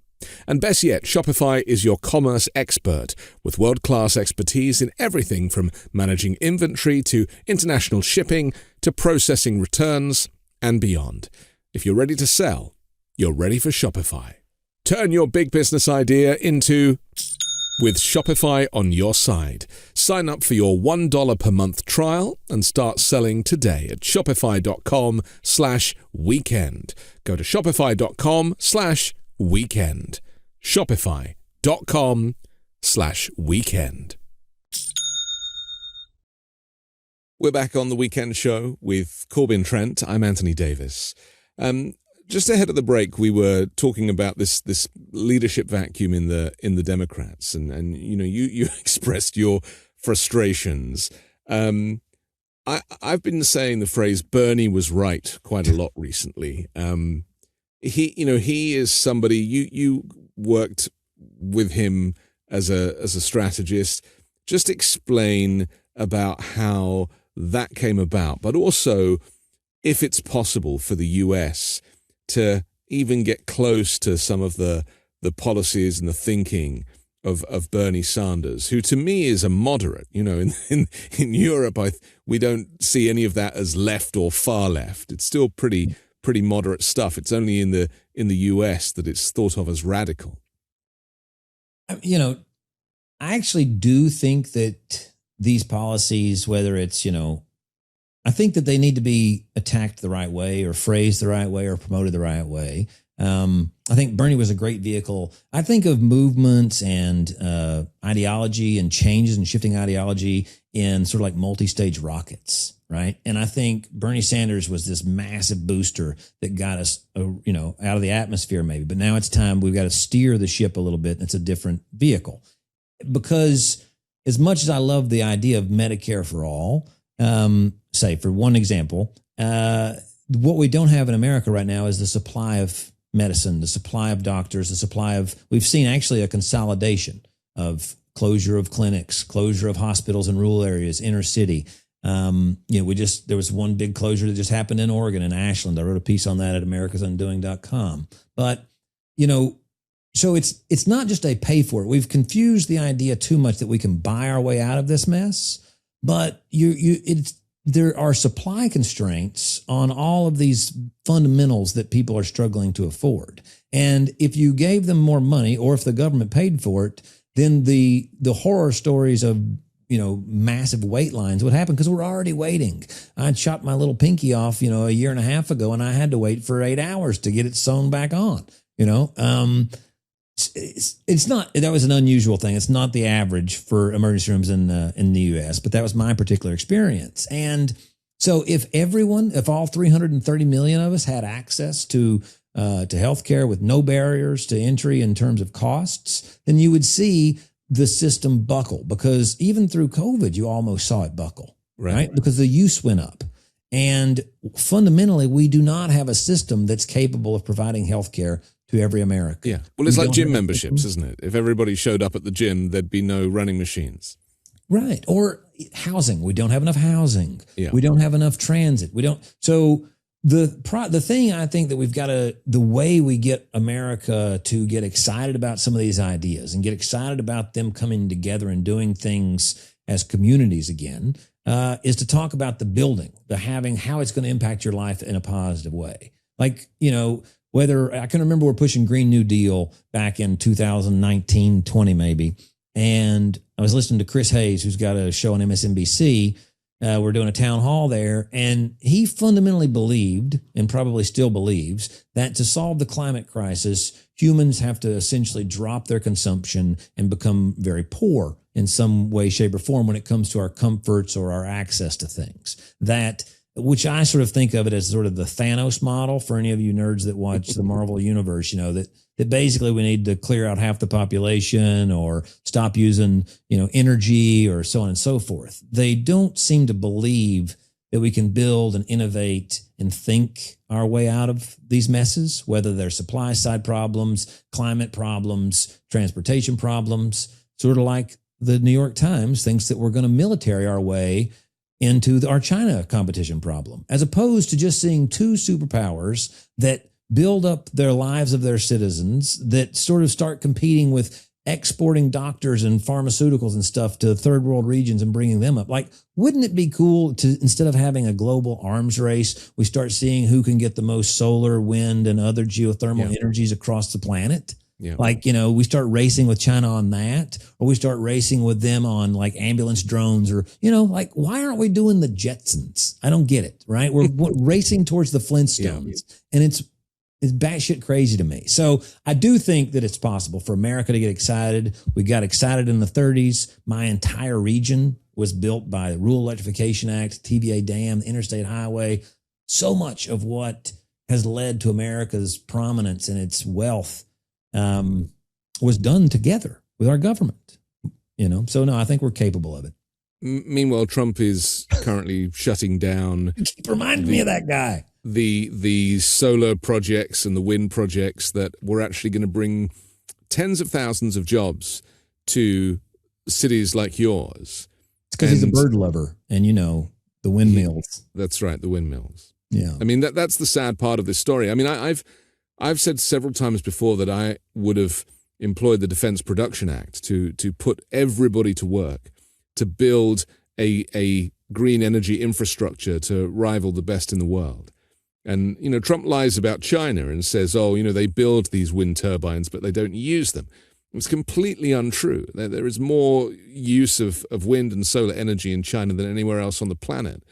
And best yet, Shopify is your commerce expert with world-class expertise in everything from managing inventory to international shipping to processing returns and beyond. If you're ready to sell, you're ready for Shopify. Turn your big business idea into with Shopify on your side. Sign up for your $1 per month trial and start selling today at shopify.com/weekend. Go to shopify.com/weekend. Shopify.com/weekend. We're back on the Weekend Show with Corbin Trent. I'm Anthony Davis. Just ahead of the break, we were talking about this leadership vacuum in the Democrats, and you expressed your frustrations. I've been saying the phrase "Bernie was right" quite a lot recently. He is somebody you worked with him as a strategist. Just explain about how that came about, but also if it's possible for the U.S. to even get close to some of the policies and the thinking of Bernie Sanders, who to me is a moderate. In Europe, we don't see any of that as left or far left. It's still pretty moderate stuff. It's only in the U.S. that it's thought of as radical. I actually do think that these policies, whether it's, I think that they need to be attacked the right way or phrased the right way or promoted the right way. I think Bernie was a great vehicle. I think of movements and ideology and changes and shifting ideology in sort of like multi-stage rockets, right? And I think Bernie Sanders was this massive booster that got us, out of the atmosphere maybe. But now it's time, we've got to steer the ship a little bit, and it's a different vehicle. Because as much as I love the idea of Medicare for all, say for one example, what we don't have in America right now is the supply of medicine, the supply of doctors, we've seen actually a consolidation of closure of clinics, closure of hospitals in rural areas, inner city. There was one big closure that just happened in Oregon, in Ashland. I wrote a piece on that at americasundoing.com. But, so it's not just a pay for it. We've confused the idea too much that we can buy our way out of this mess, but there are supply constraints on all of these fundamentals that people are struggling to afford. And if you gave them more money, or if the government paid for it, then the horror stories of, massive wait lines would happen, because we're already waiting. I chopped my little pinky off, a year and a half ago, and I had to wait for 8 hours to get it sewn back on, It's not, that was an unusual thing. It's not the average for emergency rooms in the U.S., but that was my particular experience. And so if all 330 million of us had access to healthcare with no barriers to entry in terms of costs, then you would see the system buckle, because even through COVID, you almost saw it buckle, right? Because the use went up. And fundamentally, we do not have a system that's capable of providing healthcare to every American. Yeah. Well, it's like gym memberships, isn't it? If everybody showed up at the gym, there'd be no running machines. Right. Or housing. We don't have enough housing. Yeah. We don't have enough transit. So the thing I think that we've got the way we get America to get excited about some of these ideas and get excited about them coming together and doing things as communities again, is to talk about the building, how it's going to impact your life in a positive way. Like, whether I can remember we're pushing Green New Deal back in 2019, 20 maybe. And I was listening to Chris Hayes, who's got a show on MSNBC. We're doing a town hall there. And he fundamentally believed, and probably still believes, that to solve the climate crisis, humans have to essentially drop their consumption and become very poor in some way, shape, or form when it comes to our comforts or our access to things. Which I sort of think of it as sort of the Thanos model for any of you nerds that watch the Marvel universe, that basically we need to clear out half the population or stop using, energy or so on and so forth. They don't seem to believe that we can build and innovate and think our way out of these messes, whether they're supply side problems, climate problems, transportation problems, sort of like the New York Times thinks that we're going to military our way into our China competition problem, as opposed to just seeing two superpowers that build up their lives of their citizens, that sort of start competing with exporting doctors and pharmaceuticals and stuff to third world regions and bringing them up. Like, wouldn't it be cool to, instead of having a global arms race, we start seeing who can get the most solar, wind, and other geothermal energies across the planet? Yeah. Like, we start racing with China on that, or we start racing with them on like ambulance drones, or, like, why aren't we doing the Jetsons? I don't get it, right? We're racing towards the Flintstones, and it's batshit crazy to me. So I do think that it's possible for America to get excited. We got excited in the 30s. My entire region was built by the Rural Electrification Act, TVA Dam, the Interstate Highway. So much of what has led to America's prominence and its wealth was done together with our government. So no, I think we're capable of it. Meanwhile, Trump is currently shutting down. You keep reminding me of that guy. The solar projects and the wind projects that were actually going to bring tens of thousands of jobs to cities like yours. It's because he's a bird lover, and the windmills. That's right, the windmills. Yeah, I mean that's the sad part of this story. I mean, I've said several times before that I would have employed the Defense Production Act to put everybody to work, to build a green energy infrastructure to rival the best in the world. And, Trump lies about China and says, they build these wind turbines, but they don't use them. It's completely untrue. There is more use of wind and solar energy in China than anywhere else on the planet.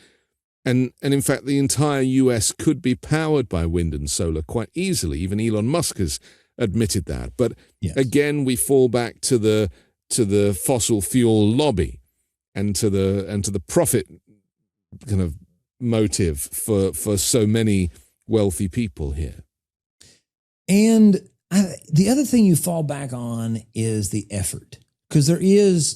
And in fact, the entire US could be powered by wind and solar quite easily. Even Elon Musk has admitted that. But again, we fall back to the fossil fuel lobby and to the profit kind of motive for so many wealthy people here. And the other thing you fall back on is the effort, because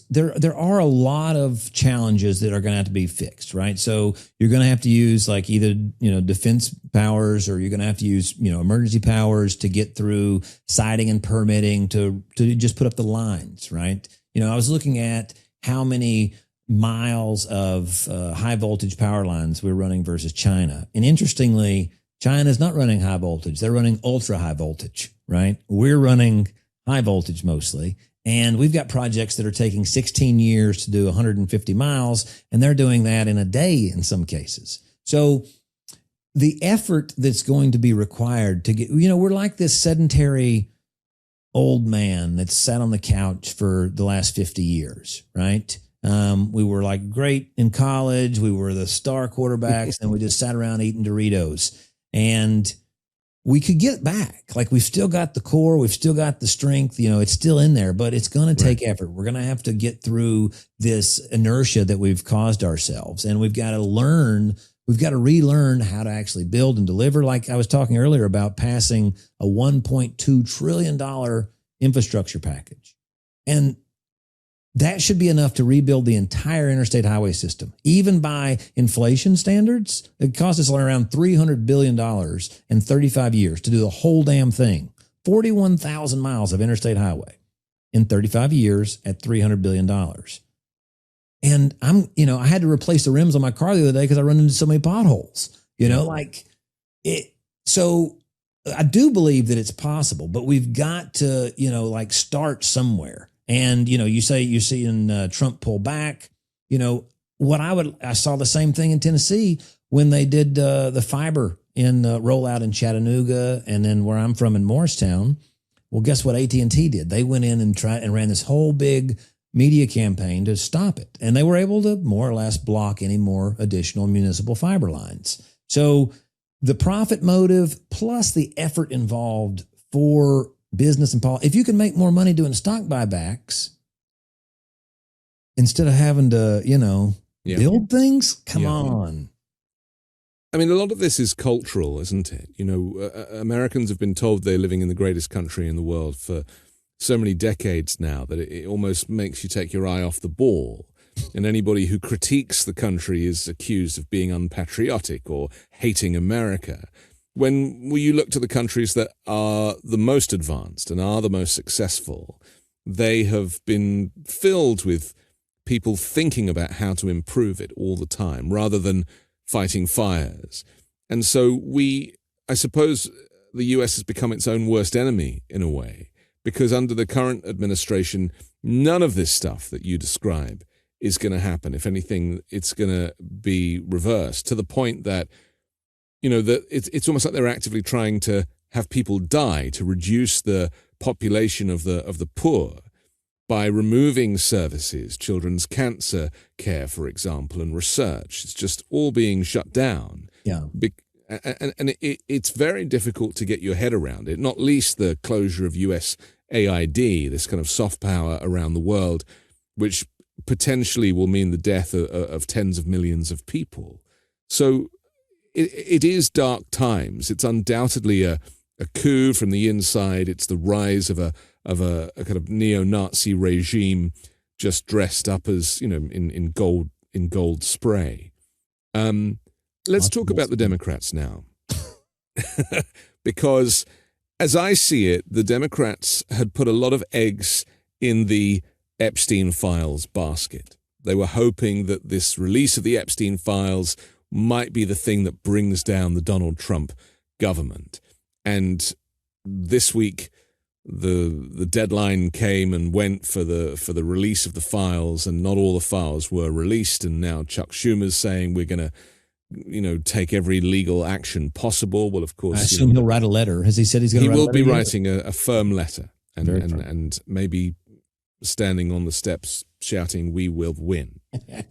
there are a lot of challenges that are going to have to be fixed, right? So you're going to have to use like either defense powers, or you're going to have to use emergency powers to get through siting and permitting to just put up the lines, right? I was looking at how many miles of high voltage power lines we're running versus China. And interestingly, China is not running high voltage. They're running ultra high voltage, right? We're running high voltage mostly. And we've got projects that are taking 16 years to do 150 miles, and they're doing that in a day in some cases. So the effort that's going to be required to get, we're like this sedentary old man that's sat on the couch for the last 50 years, right? We were like great in college. We were the star quarterbacks, and we just sat around eating Doritos. And we could get back. Like, we've still got the core. We've still got the strength. It's still in there, but it's going to take effort. We're going to have to get through this inertia that we've caused ourselves. And we've got to relearn how to actually build and deliver. Like I was talking earlier about passing a $1.2 trillion infrastructure package. And that should be enough to rebuild the entire interstate highway system. Even by inflation standards, it cost us around $300 billion in 35 years to do the whole damn thing. 41,000 miles of interstate highway in 35 years at $300 billion. And I had to replace the rims on my car the other day because I run into so many potholes, So I do believe that it's possible, but we've got to, start somewhere. And, you say you're seeing Trump pull back. I saw the same thing in Tennessee when they did the fiber rollout in Chattanooga, and then where I'm from in Morristown. Well, guess what AT&T did? They went in and ran this whole big media campaign to stop it. And they were able to more or less block any more additional municipal fiber lines. So the profit motive plus the effort involved for business and policy. If you can make more money doing stock buybacks instead of having to, build things, come on. I mean, a lot of this is cultural, isn't it? Americans have been told they're living in the greatest country in the world for so many decades now that it almost makes you take your eye off the ball. And anybody who critiques the country is accused of being unpatriotic or hating America. When you look to the countries that are the most advanced and are the most successful, they have been filled with people thinking about how to improve it all the time rather than fighting fires. And so I suppose the US has become its own worst enemy in a way, because under the current administration, none of this stuff that you describe is going to happen. If anything, it's going to be reversed to the point that, that it's almost like they're actively trying to have people die to reduce the population of the poor by removing services, children's cancer care, for example, and research. It's just all being shut down. Yeah. And it's very difficult to get your head around it, not least the closure of US AID, this kind of soft power around the world, which potentially will mean the death of tens of millions of people. So it is dark times. It's undoubtedly a coup from the inside. It's the rise of a kind of neo-Nazi regime just dressed up as, in gold spray. Let's talk about the Democrats now. Because as I see it, the Democrats had put a lot of eggs in the Epstein files basket. They were hoping that this release of the Epstein files might be the thing that brings down the Donald Trump government. And this week, the deadline came and went for the release of the files, and not all the files were released. And now Chuck Schumer's saying we're going to, take every legal action possible. Well, of course, I assume he'll write a letter. Has he said he's going to write a letter? He will be writing a firm letter, and maybe standing on the steps shouting, "We will win."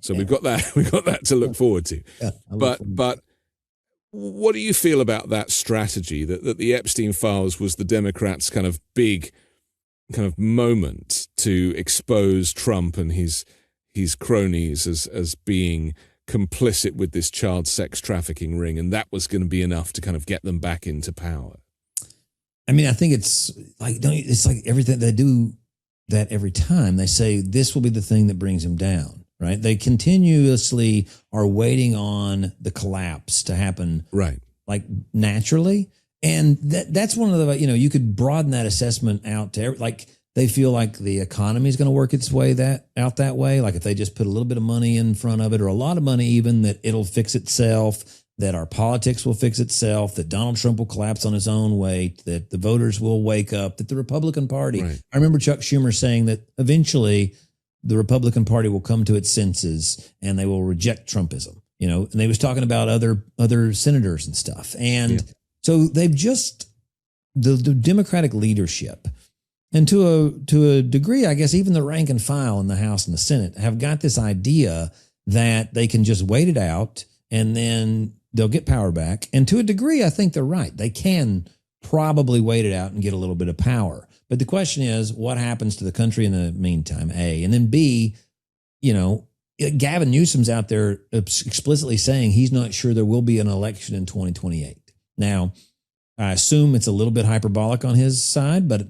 So we've got that to look forward to. Yeah, but what do you feel about that strategy that the Epstein files was the Democrats' kind of big kind of moment to expose Trump and his cronies as being complicit with this child sex trafficking ring, and that was going to be enough to kind of get them back into power? I mean, I think it's like everything they do that every time they say this will be the thing that brings him down, right? They continuously are waiting on the collapse to happen, right? Like naturally. And that's one of the, you could broaden that assessment out to like they feel like the economy is going to work its way that way. Like if they just put a little bit of money in front of it, or a lot of money, even, that it'll fix itself, that our politics will fix itself, that Donald Trump will collapse on his own weight, that the voters will wake up, that the Republican Party. Right. I remember Chuck Schumer saying that eventually the Republican Party will come to its senses and they will reject Trumpism, and they was talking about other senators and stuff. And so they've just, the Democratic leadership, and to a degree, I guess even the rank and file in the House and the Senate have got this idea that they can just wait it out and then they'll get power back. And to a degree, I think they're right. They can probably wait it out and get a little bit of power. But the question is, what happens to the country in the meantime, A? And then B, Gavin Newsom's out there explicitly saying he's not sure there will be an election in 2028. Now, I assume it's a little bit hyperbolic on his side, but,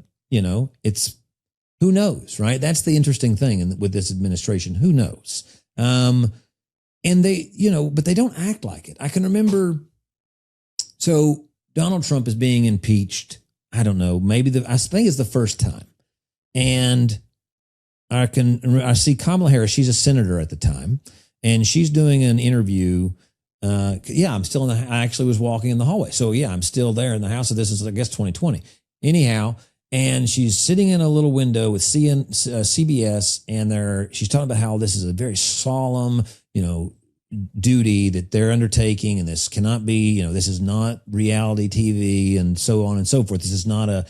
it's, who knows, right? That's the interesting thing with this administration. Who knows? And they, but they don't act like it. I can remember, so Donald Trump is being impeached. I don't know, I think it's the first time. And I see Kamala Harris, she's a senator at the time, and she's doing an interview. I'm still I actually was walking in the hallway. So I'm still there in the house. So this is, I guess, 2020. Anyhow, and she's sitting in a little window with CBS, and she's talking about how this is a very solemn, duty that they're undertaking, and this cannot be, this is not reality TV and so on and so forth. This is not a,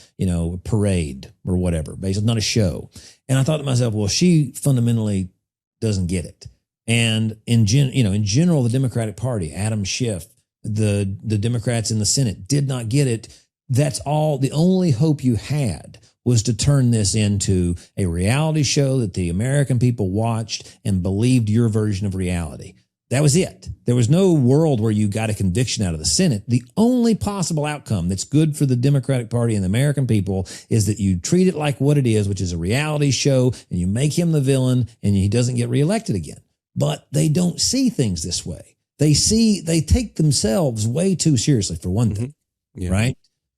parade or whatever. Basically, not a show. And I thought to myself, well, she fundamentally doesn't get it. And in general, the Democratic Party, Adam Schiff, the Democrats in the Senate did not get it. That's all. The only hope you had was to turn this into a reality show that the American people watched and believed your version of reality. That was it. There was no world where you got a conviction out of the Senate. The only possible outcome that's good for the Democratic Party and the American people is that you treat it like what it is, which is a reality show, and you make him the villain and he doesn't get reelected again. But they don't see things this way. They take themselves way too seriously, for one thing, right?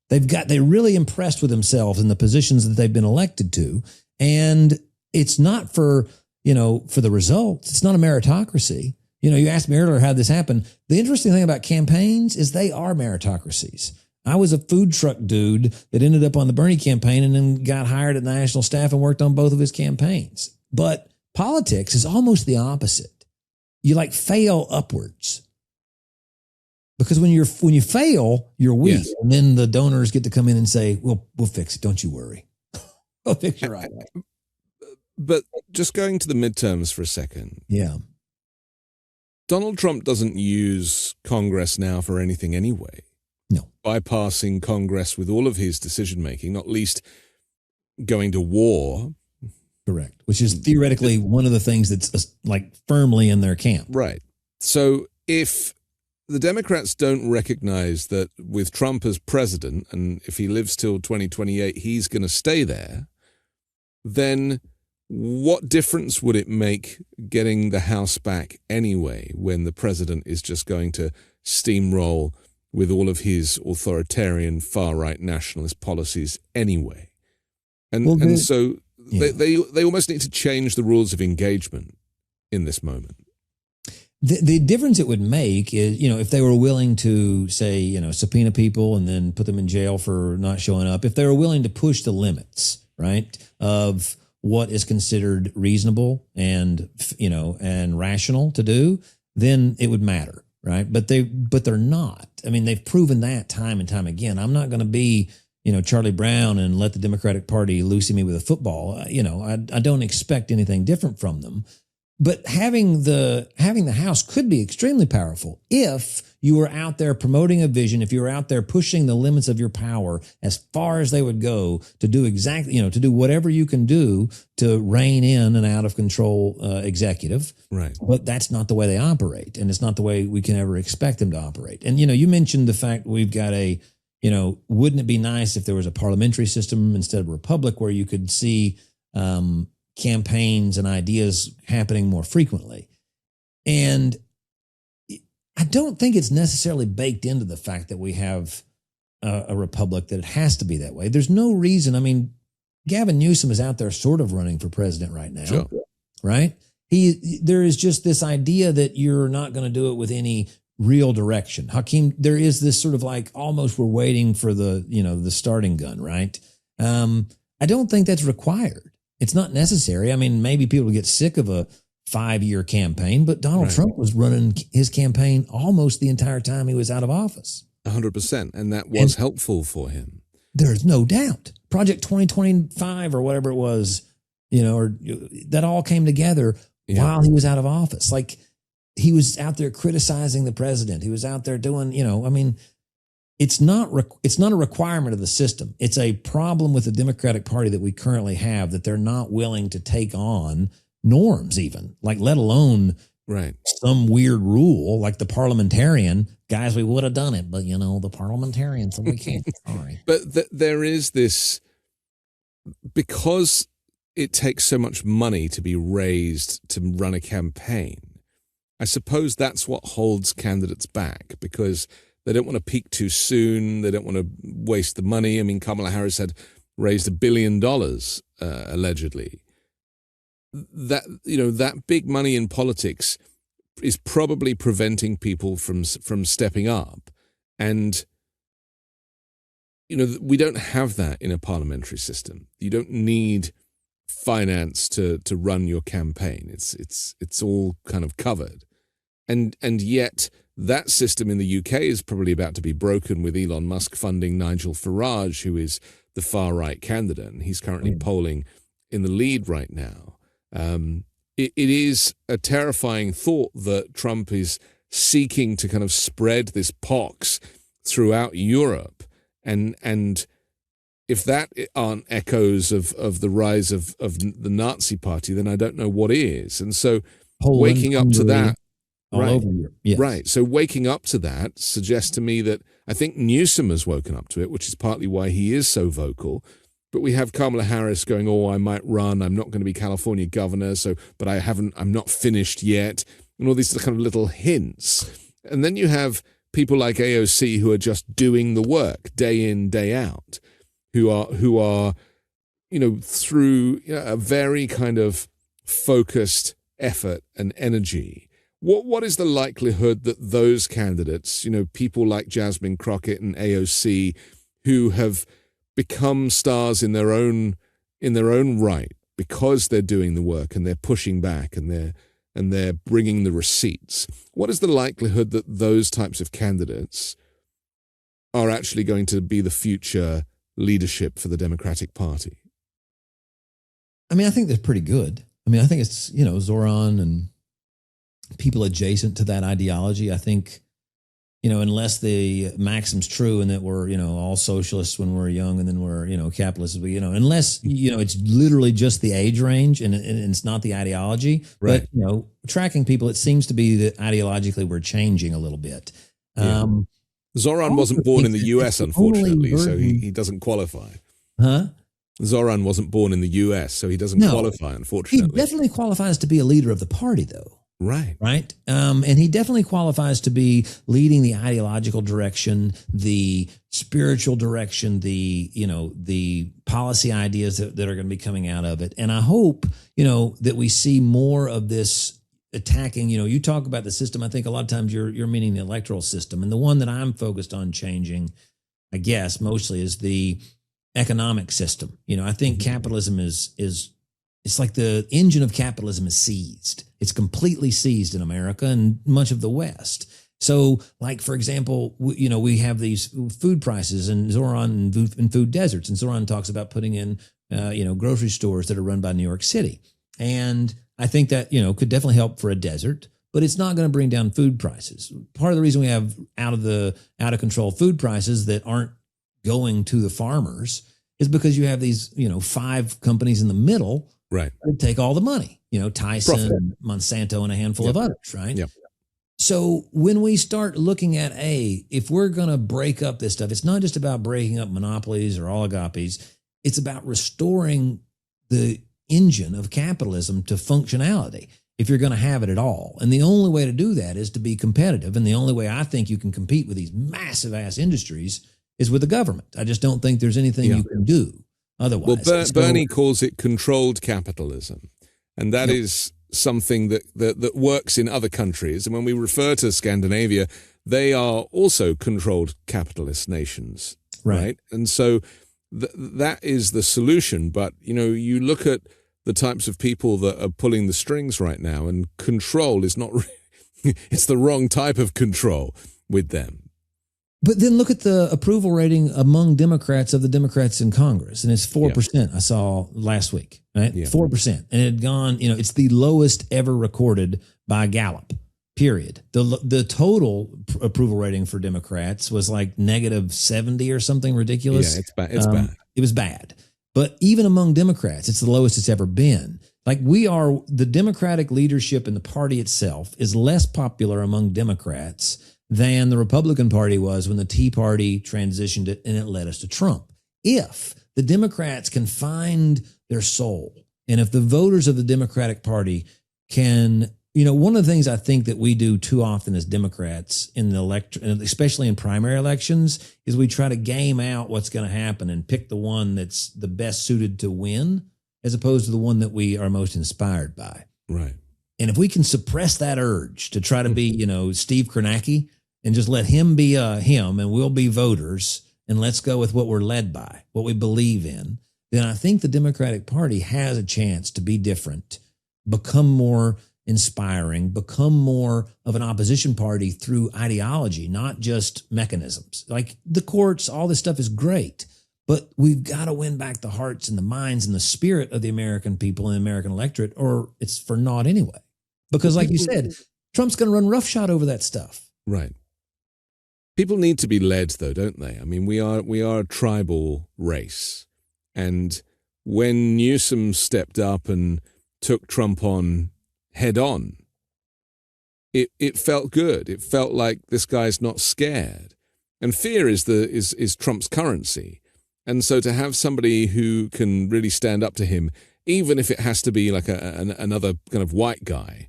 They're really impressed with themselves in the positions that they've been elected to. And it's not for the results. It's not a meritocracy. You asked me earlier how this happened. The interesting thing about campaigns is they are meritocracies. I was a food truck dude that ended up on the Bernie campaign and then got hired at the national staff and worked on both of his campaigns. But politics is almost the opposite. You like fail upwards. Because when you fail, you're weak. Yes. And then the donors get to come in and say, we'll fix it. Don't you worry. We'll fix it right away. But just going to the midterms for a second. Yeah. Donald Trump doesn't use Congress now for anything anyway. No. Bypassing Congress with all of his decision-making, not least going to war. Correct. Which is theoretically one of the things that's like firmly in their camp. Right. So if the Democrats don't recognize that with Trump as president, and if he lives till 2028, he's going to stay there, then what difference would it make getting the House back anyway when the president is just going to steamroll with all of his authoritarian far-right nationalist policies anyway? And so they almost need to change the rules of engagement in this moment. The difference it would make is, if they were willing to say, subpoena people and then put them in jail for not showing up, if they were willing to push the limits, right, of what is considered reasonable and, and rational to do, then it would matter, right? But they're not. I mean, they've proven that time and time again. I'm not going to be, Charlie Brown and let the Democratic Party loosey me with a football. I don't expect anything different from them. But having the House could be extremely powerful if you were out there promoting a vision, if you were out there pushing the limits of your power as far as they would go to do exactly, to do whatever you can do to rein in an out of control executive. Right. But that's not the way they operate. And it's not the way we can ever expect them to operate. And, you mentioned the fact we've got wouldn't it be nice if there was a parliamentary system instead of a republic where you could see campaigns and ideas happening more frequently? And I don't think it's necessarily baked into the fact that we have a republic that it has to be that way. There's no reason. I mean, Gavin Newsom is out there sort of running for president right now, sure, right? There is just this idea that you're not going to do it with any real direction. Hakeem, there is this sort of like almost we're waiting for the starting gun, right? I don't think that's required. It's not necessary. I mean, maybe people get sick of a 5-year campaign, but Donald Trump was running his campaign almost the entire time he was out of office. 100%. And that was helpful for him. There's no doubt. Project 2025 or whatever it was, or that all came together while he was out of office. Like he was out there criticizing the president. He was out there doing, it's not a requirement of the system. It's a problem with the Democratic Party that we currently have, that they're not willing to take on norms even, like let alone some weird rule like the parliamentarian. Guys, we would have done it, but the parliamentarian, so we can't. Sorry. But there is this, because it takes so much money to be raised to run a campaign, I suppose that's what holds candidates back, because they don't want to peak too soon. They don't want to waste the money. I mean, Kamala Harris had raised $1 billion, allegedly. That big money in politics is probably preventing people from stepping up. And, we don't have that in a parliamentary system. You don't need finance to run your campaign. It's all kind of covered. And yet that system in the UK is probably about to be broken with Elon Musk funding Nigel Farage, who is the far-right candidate. And he's currently polling in the lead right now. It is a terrifying thought that Trump is seeking to kind of spread this pox throughout Europe. And if that aren't echoes of the rise of the Nazi party, then I don't know what is. And so waking up to that, all over Europe. Yes. Right. So waking up to that suggests to me that I think Newsom has woken up to it, which is partly why he is so vocal. But we have Kamala Harris going, I might run. I'm not going to be California governor. But I'm not finished yet. And all these kind of little hints. And then you have people like AOC who are just doing the work day in, day out, who are, through a very kind of focused effort and energy, What is the likelihood that those candidates, people like Jasmine Crockett and AOC, who have become stars in their own right because they're doing the work and they're pushing back and they're bringing the receipts, what is the likelihood that those types of candidates are actually going to be the future leadership for the Democratic Party? I mean, I think they're pretty good. I mean, I think it's, Zoran and people adjacent to that ideology. I think, unless the maxim's true and that we're, all socialists when we're young and then we're, capitalists, unless, it's literally just the age range and it's not the ideology. Right. But, tracking people, it seems to be that ideologically we're changing a little bit. Yeah. Zoran wasn't born in the US, unfortunately, so he doesn't qualify. Huh? Zoran wasn't born in the US, so he doesn't qualify, unfortunately. He definitely qualifies to be a leader of the party, though. Right. Right. And he definitely qualifies to be leading the ideological direction, the spiritual direction, the policy ideas that are going to be coming out of it. And I hope, that we see more of this attacking, you talk about the system. I think a lot of times you're meaning the electoral system. And the one that I'm focused on changing, I guess, mostly is the economic system. I think capitalism is it's like the engine of capitalism is seized. It's completely seized in America and much of the West. So, like, for example, we have these food prices and Zoran and food deserts. And Zoran talks about putting in, grocery stores that are run by New York City. And I think that, could definitely help for a desert, but it's not going to bring down food prices. Part of the reason we have out of control food prices that aren't going to the farmers is because you have these, 5 companies in the middle. Right. That take all the money, Tyson, Profit. Monsanto, and a handful of others, right? Yep. So when we start looking at, if we're going to break up this stuff, it's not just about breaking up monopolies or oligopolies. It's about restoring the engine of capitalism to functionality if you're going to have it at all. And the only way to do that is to be competitive. And the only way I think you can compete with these massive ass industries is with the government. I just don't think there's anything you can do otherwise. Well, Bernie calls it controlled capitalism. And that is something that works in other countries. And when we refer to Scandinavia, they are also controlled capitalist nations. Right. And so that is the solution. But, you look at the types of people that are pulling the strings right now, and control is not, it's the wrong type of control with them. But then look at the approval rating among Democrats of the Democrats in Congress, and it's 4%. I saw last week, right? 4%, and it had gone. It's the lowest ever recorded by Gallup. Period. The total approval rating for Democrats was like -70 or something ridiculous. Yeah, it's bad. It's bad. It was bad. But even among Democrats, it's the lowest it's ever been. Like, the Democratic leadership in the party itself is less popular among Democrats than the Republican Party was when the Tea Party transitioned it and it led us to Trump. If the Democrats can find their soul, and if the voters of the Democratic Party can, one of the things I think that we do too often as Democrats in the especially in primary elections, is we try to game out what's going to happen and pick the one that's the best suited to win, as opposed to the one that we are most inspired by. Right. And if we can suppress that urge to try to be, Steve Kornacki, and just let him be him, and we'll be voters, and let's go with what we're led by, what we believe in, then I think the Democratic Party has a chance to be different, become more inspiring, become more of an opposition party through ideology, not just mechanisms. Like the courts, all this stuff is great, but we've got to win back the hearts and the minds and the spirit of the American people and the American electorate, or it's for naught anyway. Because like you said, Trump's going to run roughshod over that stuff. Right. People need to be led, though, don't they? I mean, we are a tribal race. And when Newsom stepped up and took Trump on head on, it felt good. It felt like this guy's not scared. And fear is Trump's currency. And so to have somebody who can really stand up to him, even if it has to be like another kind of white guy,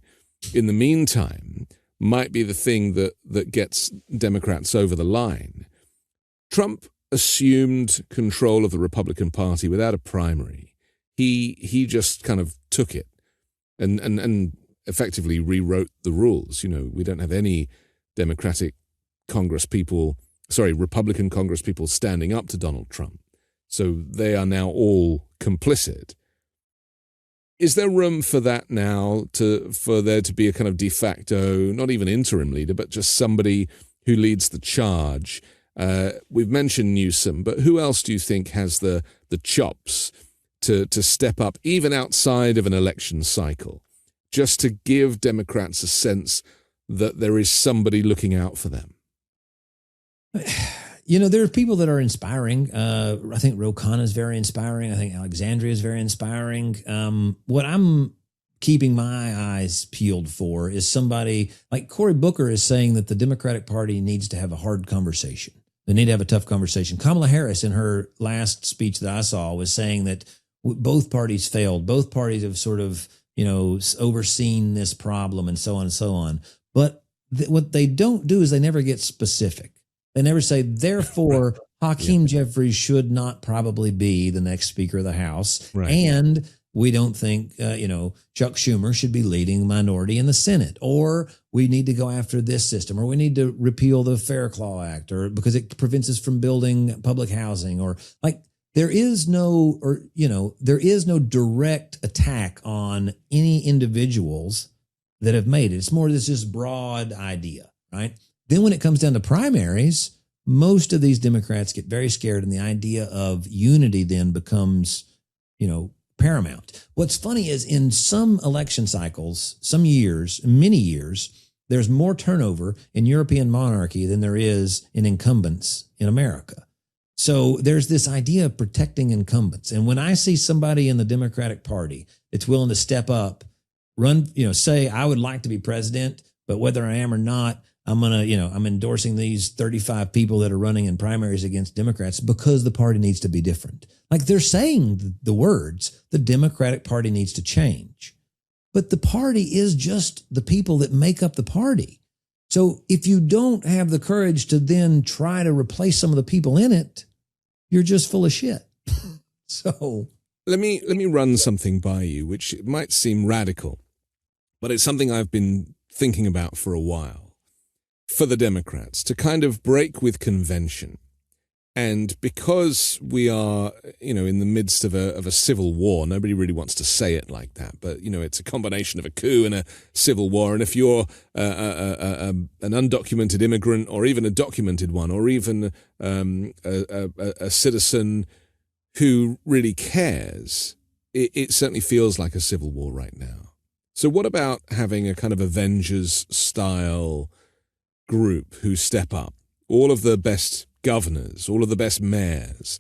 in the meantime, might be the thing that gets Democrats over the line. Trump assumed control of the Republican Party without a primary. He just kind of took it. And effectively rewrote the rules. You know, we don't have any Republican Congress people standing up to Donald Trump. So they are now all complicit. Is there room for that now, for there to be a kind of de facto, not even interim leader, but just somebody who leads the charge? We've mentioned Newsom, but who else do you think has the chops to step up, even outside of an election cycle, just to give Democrats a sense that there is somebody looking out for them? You know, there are people that are inspiring. I think Ro Khanna is very inspiring. I think Alexandria is very inspiring. What I'm keeping my eyes peeled for is somebody like Cory Booker is saying that the Democratic Party needs to have a hard conversation. They need to have a tough conversation. Kamala Harris, in her last speech that I saw, was saying that both parties failed. Both parties have sort of, overseen this problem and so on and so on. But what they don't do is they never get specific. They never say, therefore, Hakeem Jeffries should not probably be the next Speaker of the House. Right. And we don't think, Chuck Schumer should be leading the minority in the Senate, or we need to go after this system, or we need to repeal the Fair Claw Act, or because it prevents us from building public housing, or like there is no direct attack on any individuals that have made it. It's more this just broad idea, right? Then when it comes down to primaries, most of these Democrats get very scared, and the idea of unity then becomes, paramount. What's funny is in some election cycles, many years, there's more turnover in European monarchy than there is in incumbents in America. So there's this idea of protecting incumbents. And when I see somebody in the Democratic Party that's willing to step up, run, say, I would like to be president, but whether I am or not, I'm endorsing these 35 people that are running in primaries against Democrats because the party needs to be different. Like they're saying the words, the Democratic Party needs to change. But the party is just the people that make up the party. So if you don't have the courage to then try to replace some of the people in it, you're just full of shit. So let me run something by you, which might seem radical, but it's something I've been thinking about for a while. For the Democrats to kind of break with convention. And because we are, in the midst of a civil war, nobody really wants to say it like that, but, it's a combination of a coup and a civil war. And if you're an undocumented immigrant, or even a documented one, or even a citizen who really cares, it certainly feels like a civil war right now. So what about having a kind of Avengers-style group who step up, all of the best governors, all of the best mayors,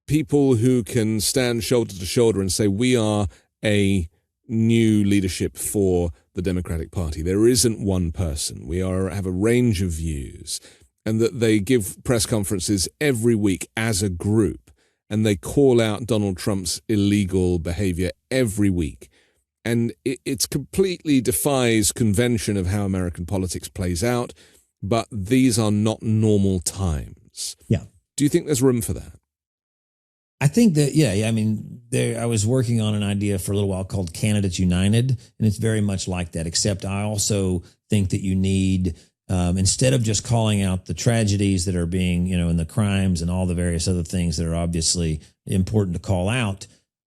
people who can stand shoulder to shoulder and say, we are a new leadership for the Democratic Party. There isn't one person. We have a range of views, and that they give press conferences every week as a group, and they call out Donald Trump's illegal behavior every week. And it's completely defies convention of how American politics plays out, but these are not normal times. Yeah. Do you think there's room for that? I think that, I mean, I was working on an idea for a little while called Candidates United, and it's very much like that, except I also think that you need, instead of just calling out the tragedies that are being, and the crimes and all the various other things that are obviously important to call out,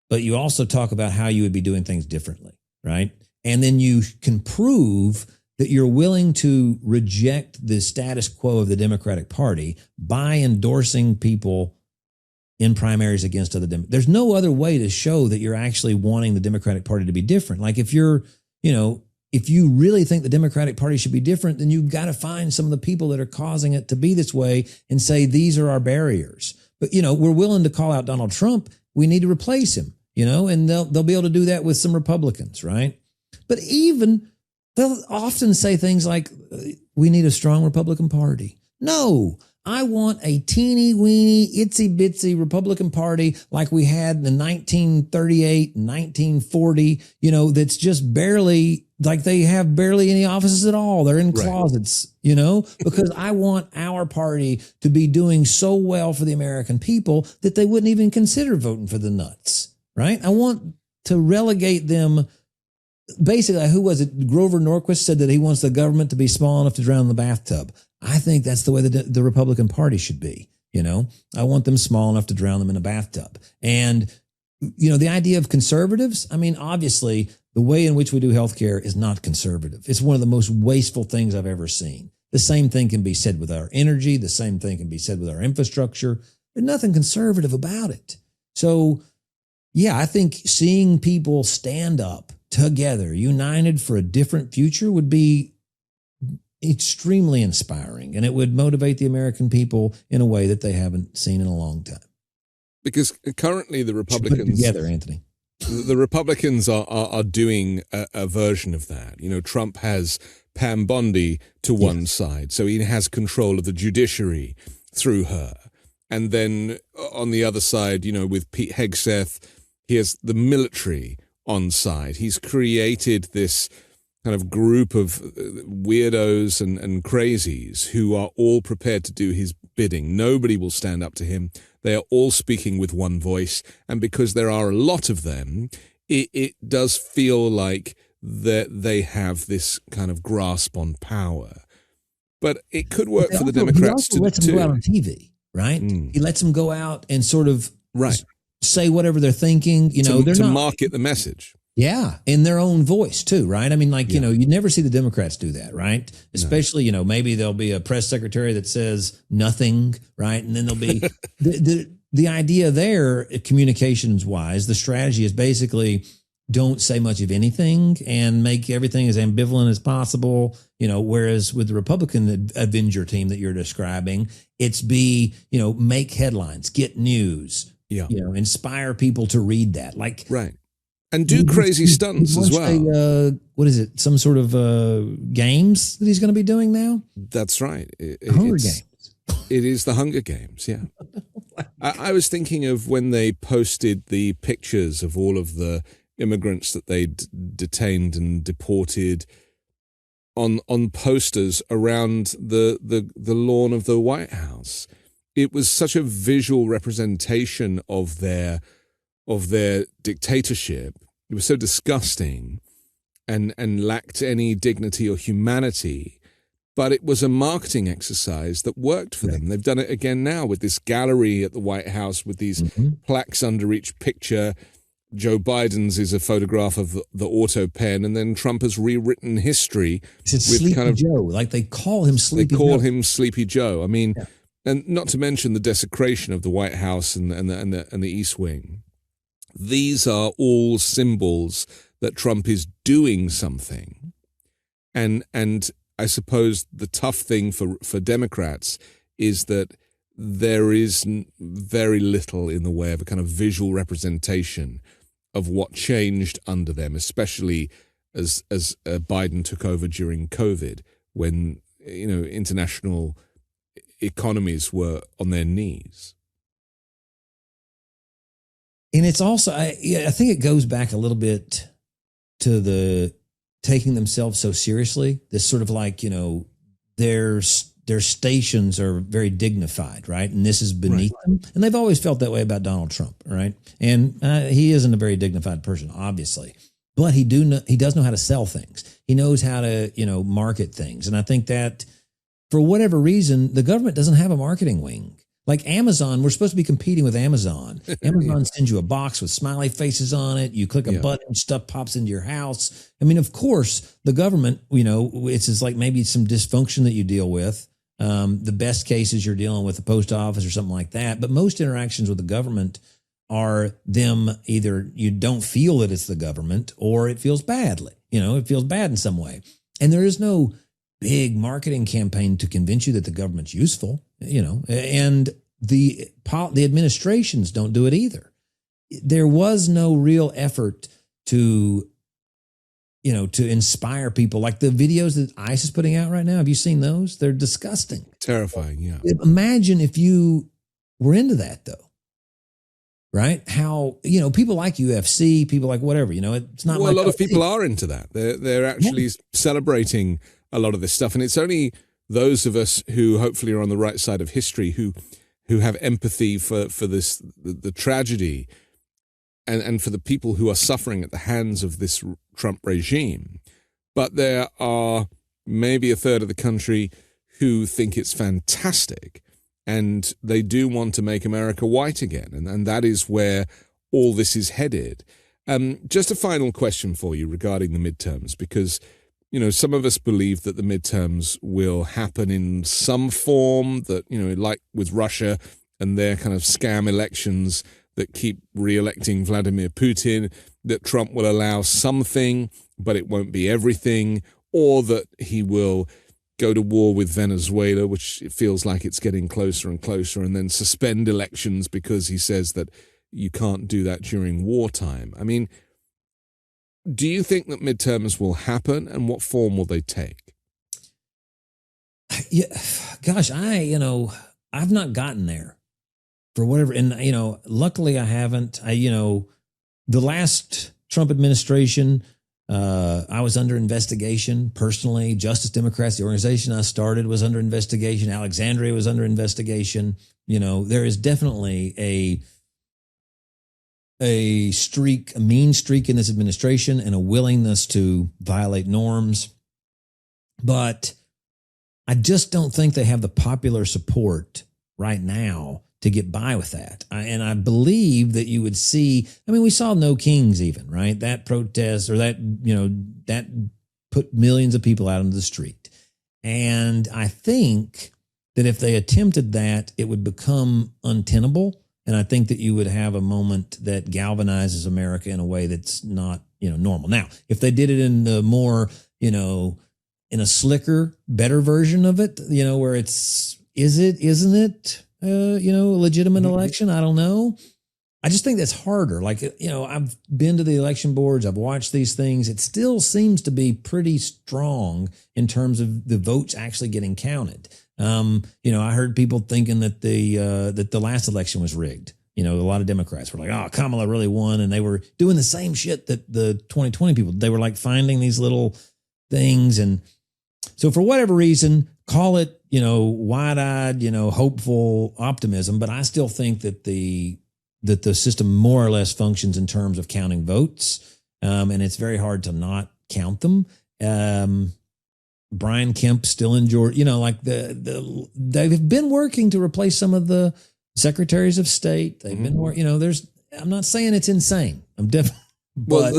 but you also talk about how you would be doing things differently, right? And then you can prove that you're willing to reject the status quo of the Democratic Party by endorsing people in primaries against other Democrats. There's no other way to show that you're actually wanting the Democratic Party to be different. Like if you're, if you really think the Democratic Party should be different, then you've got to find some of the people that are causing it to be this way and say, these are our barriers. But, we're willing to call out Donald Trump. We need to replace him. And they'll be able to do that with some Republicans, right? But even they'll often say things like, we need a strong Republican Party. No, I want a teeny weeny, itsy bitsy Republican Party like we had in 1938, 1940, that's just barely, like they have barely any offices at all. They're in closets, because I want our party to be doing so well for the American people that they wouldn't even consider voting for the nuts. Right? I want to relegate them basically, who was it? Grover Norquist said that he wants the government to be small enough to drown in the bathtub. I think that's the way the Republican Party should be. I want them small enough to drown them in a bathtub. And, the idea of conservatives, I mean, obviously, the way in which we do healthcare is not conservative. It's one of the most wasteful things I've ever seen. The same thing can be said with our energy. The same thing can be said with our infrastructure. There's nothing conservative about it. So, yeah, I think seeing people stand up together, united for a different future would be extremely inspiring, and it would motivate the American people in a way that they haven't seen in a long time. Because currently the Republicans... Put it together, Anthony. The Republicans are doing a version of that. Trump has Pam Bondi to one side, so he has control of the judiciary through her. And then on the other side, with Pete Hegseth, he has the military on side. He's created this kind of group of weirdos and crazies who are all prepared to do his bidding. Nobody will stand up to him. They are all speaking with one voice. And because there are a lot of them, it does feel like that they have this kind of grasp on power. But it could work for the Democrats too. He lets them go out on TV, right? He lets them go out and sort of say whatever they're thinking. To market the message. Yeah, in their own voice too, right? I mean, you never see the Democrats do that, right? Especially, maybe there'll be a press secretary that says nothing, right? And then there'll be the idea there, communications wise, the strategy is basically don't say much of anything and make everything as ambivalent as possible. Whereas with the Republican Avenger team that you're describing, it's make headlines, get news, inspire people to read that, right. And do crazy stunts as well. What is it? Some sort of games that he's going to be doing now? That's right. Hunger Games. It is the Hunger Games, yeah. I was thinking of when they posted the pictures of all of the immigrants that they'd detained and deported on posters around the lawn of the White House. It was such a visual representation of their dictatorship. It was so disgusting and lacked any dignity or humanity, but it was a marketing exercise that worked for them. They've done it again now with this gallery at the White House with these plaques under each picture. Joe Biden's is a photograph of the auto pen, and then Trump has rewritten history with Sleepy Joe. Like they call him Sleepy Joe. They call him Sleepy Joe. I mean, and not to mention the desecration of the White House and the East Wing. These are all symbols that Trump is doing something. And I suppose the tough thing for Democrats is that there is very little in the way of a kind of visual representation of what changed under them, especially as Biden took over during COVID, when international economies were on their knees. And it's also, I think it goes back a little bit to the taking themselves so seriously. This sort of their stations are very dignified, right? And this is beneath them. And they've always felt that way about Donald Trump, right? And he isn't a very dignified person, obviously. But he does know how to sell things. He knows how to, market things. And I think that for whatever reason, the government doesn't have a marketing wing. Like Amazon, we're supposed to be competing with Amazon. Amazon sends you a box with smiley faces on it. You click a button, stuff pops into your house. I mean, of course, the government, it's just like maybe some dysfunction that you deal with. The best cases you're dealing with the post office or something like that. But most interactions with the government are them either you don't feel that it's the government or it feels badly. It feels bad in some way. And there is no big marketing campaign to convince you that the government's useful, and the administrations don't do it either. There was no real effort to inspire people. Like the videos that ICE is putting out right now. Have you seen those? They're disgusting. Terrifying, yeah. Imagine if you were into that, though. Right? How, people like UFC, people like whatever, it's not. Well, a lot of people are into that. They're actually celebrating a lot of this stuff. And it's only those of us who hopefully are on the right side of history who have empathy for the tragedy and for the people who are suffering at the hands of this Trump regime. But there are maybe a third of the country who think it's fantastic, and they do want to make America white again. And that is where all this is headed. Just a final question for you regarding the midterms, because, some of us believe that the midterms will happen in some form, that, like with Russia and their kind of scam elections that keep re-electing Vladimir Putin, that Trump will allow something, but it won't be everything, or that he will go to war with Venezuela, which it feels like it's getting closer and closer, and then suspend elections because he says that you can't do that during wartime. I mean, do you think that midterms will happen, and what form will they take? Yeah, gosh, I've not gotten there for whatever. And, luckily I haven't. The last Trump administration, I was under investigation personally. Justice Democrats, the organization I started, was under investigation. Alexandria was under investigation. There is definitely a mean streak in this administration and a willingness to violate norms. But I just don't think they have the popular support right now to get by with that. And I believe that you would see, we saw No Kings even, right? That protest, or that, that put millions of people out into the street. And I think that if they attempted that, it would become untenable. And I think that you would have a moment that galvanizes America in a way that's not, normal. Now, if they did it in the more, in a slicker, better version of it, where isn't it, a legitimate election? I don't know. I just think that's harder. Like, I've been to the election boards. I've watched these things. It still seems to be pretty strong in terms of the votes actually getting counted. I heard people thinking that the last election was rigged. A lot of Democrats were like, "Oh, Kamala really won," and they were doing the same shit that the 2020 people. They were like finding these little things, and so for whatever reason, call it wide-eyed, hopeful optimism. But I still think that the system more or less functions in terms of counting votes, and it's very hard to not count them. Brian Kemp still in Georgia, they've been working to replace some of the secretaries of state. They've been working, I'm not saying it's insane. I'm definitely, well,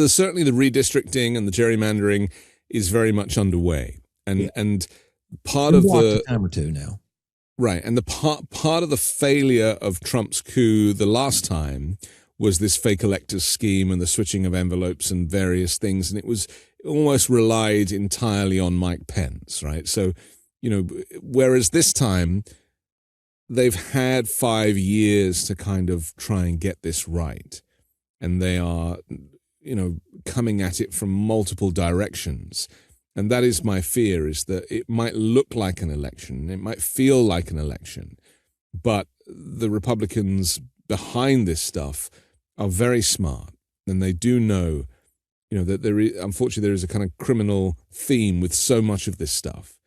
certainly the redistricting and the gerrymandering is very much underway. And part of a time or two now. Right. And the part of the failure of Trump's coup the last time was this fake electors scheme and the switching of envelopes and various things. And it almost relied entirely on Mike Pence, right? So, whereas this time they've had 5 years to kind of try and get this right. And they are, coming at it from multiple directions. And that is my fear, is that it might look like an election. It might feel like an election. But the Republicans behind this stuff are very smart. And they do know, that unfortunately there is a kind of criminal theme with so much of this stuff.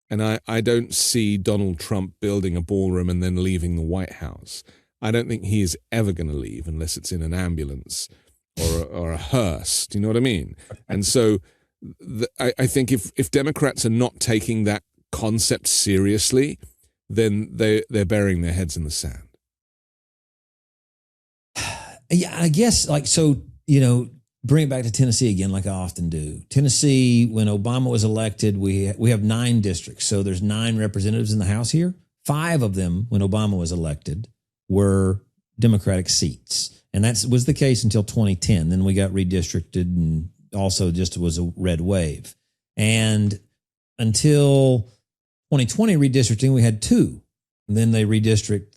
And I don't see Donald Trump building a ballroom and then leaving the White House. I don't think he is ever going to leave unless it's in an ambulance or a hearse. Do you know what I mean? And so I think if Democrats are not taking that concept seriously, then they're burying their heads in the sand. Yeah, I guess bring it back to Tennessee again, like I often do. Tennessee, when Obama was elected, we have 9 districts. So there's 9 representatives in the House here. 5 of them, when Obama was elected, were Democratic seats. And that was the case until 2010. Then we got redistricted, and also just was a red wave. And until 2020 redistricting, we had 2. And then they redistrict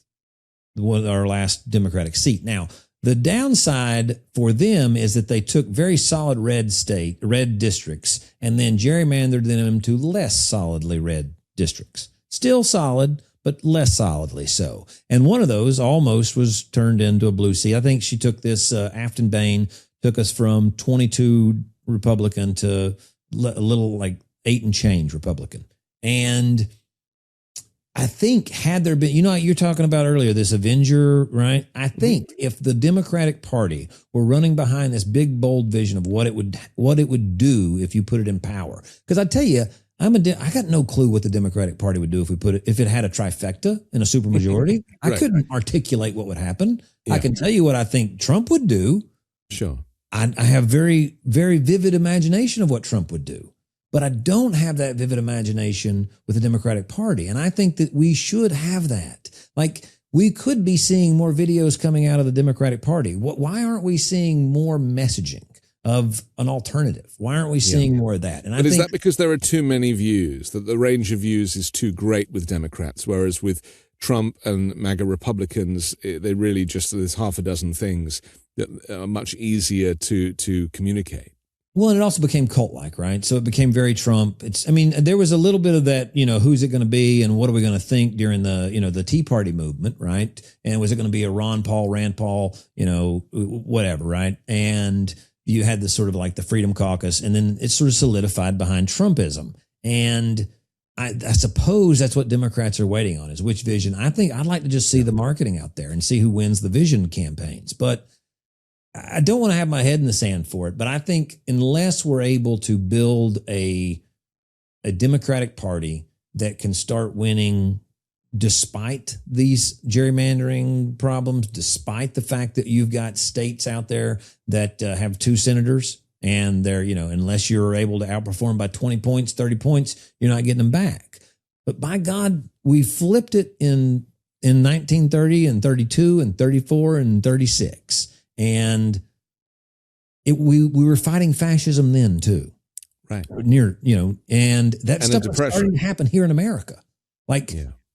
our last Democratic seat. Now, the downside for them is that they took very solid red districts and then gerrymandered them to less solidly red districts. Still solid, but less solidly so. And one of those almost was turned into a blue seat. I think she took this, Afton Bain took us from 22 Republican to a little like 8 and change Republican. And I think had there been, you're talking about earlier, this Avenger, right? I think if the Democratic Party were running behind this big, bold vision of what it would do if you put it in power. Because I tell you, I got no clue what the Democratic Party would do if it had a trifecta and a supermajority. Right. I couldn't articulate what would happen. Yeah. I can tell you what I think Trump would do. Sure. I have very, very vivid imagination of what Trump would do. But I don't have that vivid imagination with the Democratic Party. And I think that we should have that. Like, we could be seeing more videos coming out of the Democratic Party. Why aren't we seeing more messaging of an alternative? Why aren't we seeing more of that? And is that because there are too many views, that the range of views is too great with Democrats, whereas with Trump and MAGA Republicans, they really just, there's half a dozen things that are much easier to communicate? Well, and it also became cult-like, right? So it became very Trump. There was a little bit of that, who's it going to be and what are we going to think during the Tea Party movement, right? And was it going to be a Rand Paul, whatever, right? And you had this sort of like the Freedom Caucus, and then it sort of solidified behind Trumpism. And I suppose that's what Democrats are waiting on, is which vision. I think I'd like to just see the marketing out there and see who wins the vision campaigns. But I don't want to have my head in the sand for it, but I think unless we're able to build a Democratic Party that can start winning despite these gerrymandering problems, despite the fact that you've got states out there that have 2 senators and they're, unless you're able to outperform by 20 points, 30 points, you're not getting them back. But by God, we flipped it in 1930 and 32 and 34 and 36. And we were fighting fascism then too, right? And that stuff was starting to happen here in America.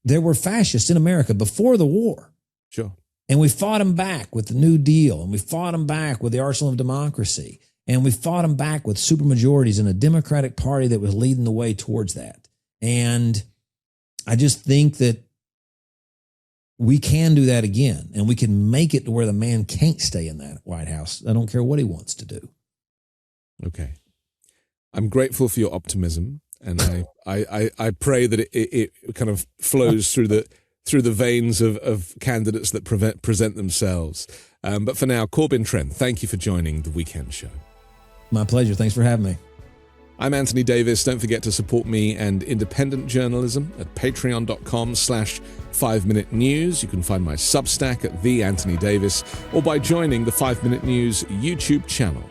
There were fascists in America before the war, sure, and we fought them back with the New Deal, and we fought them back with the arsenal of democracy, and we fought them back with supermajorities in a Democratic Party that was leading the way towards that. And I just think that we can do that again, and we can make it to where the man can't stay in that White House. I don't care what he wants to do. Okay. I'm grateful for your optimism, and I pray that it kind of flows through the veins of candidates that present themselves. But for now, Corbin Trent, thank you for joining The Weekend Show. My pleasure. Thanks for having me. I'm Anthony Davis. Don't forget to support me and independent journalism at patreon.com/5 Minute News. You can find my Substack at The Anthony Davis, or by joining the 5 Minute News YouTube channel.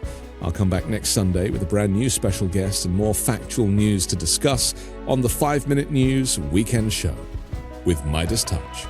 I'll come back next Sunday with a brand new special guest and more factual news to discuss on the 5 Minute News Weekend Show with Midas Touch.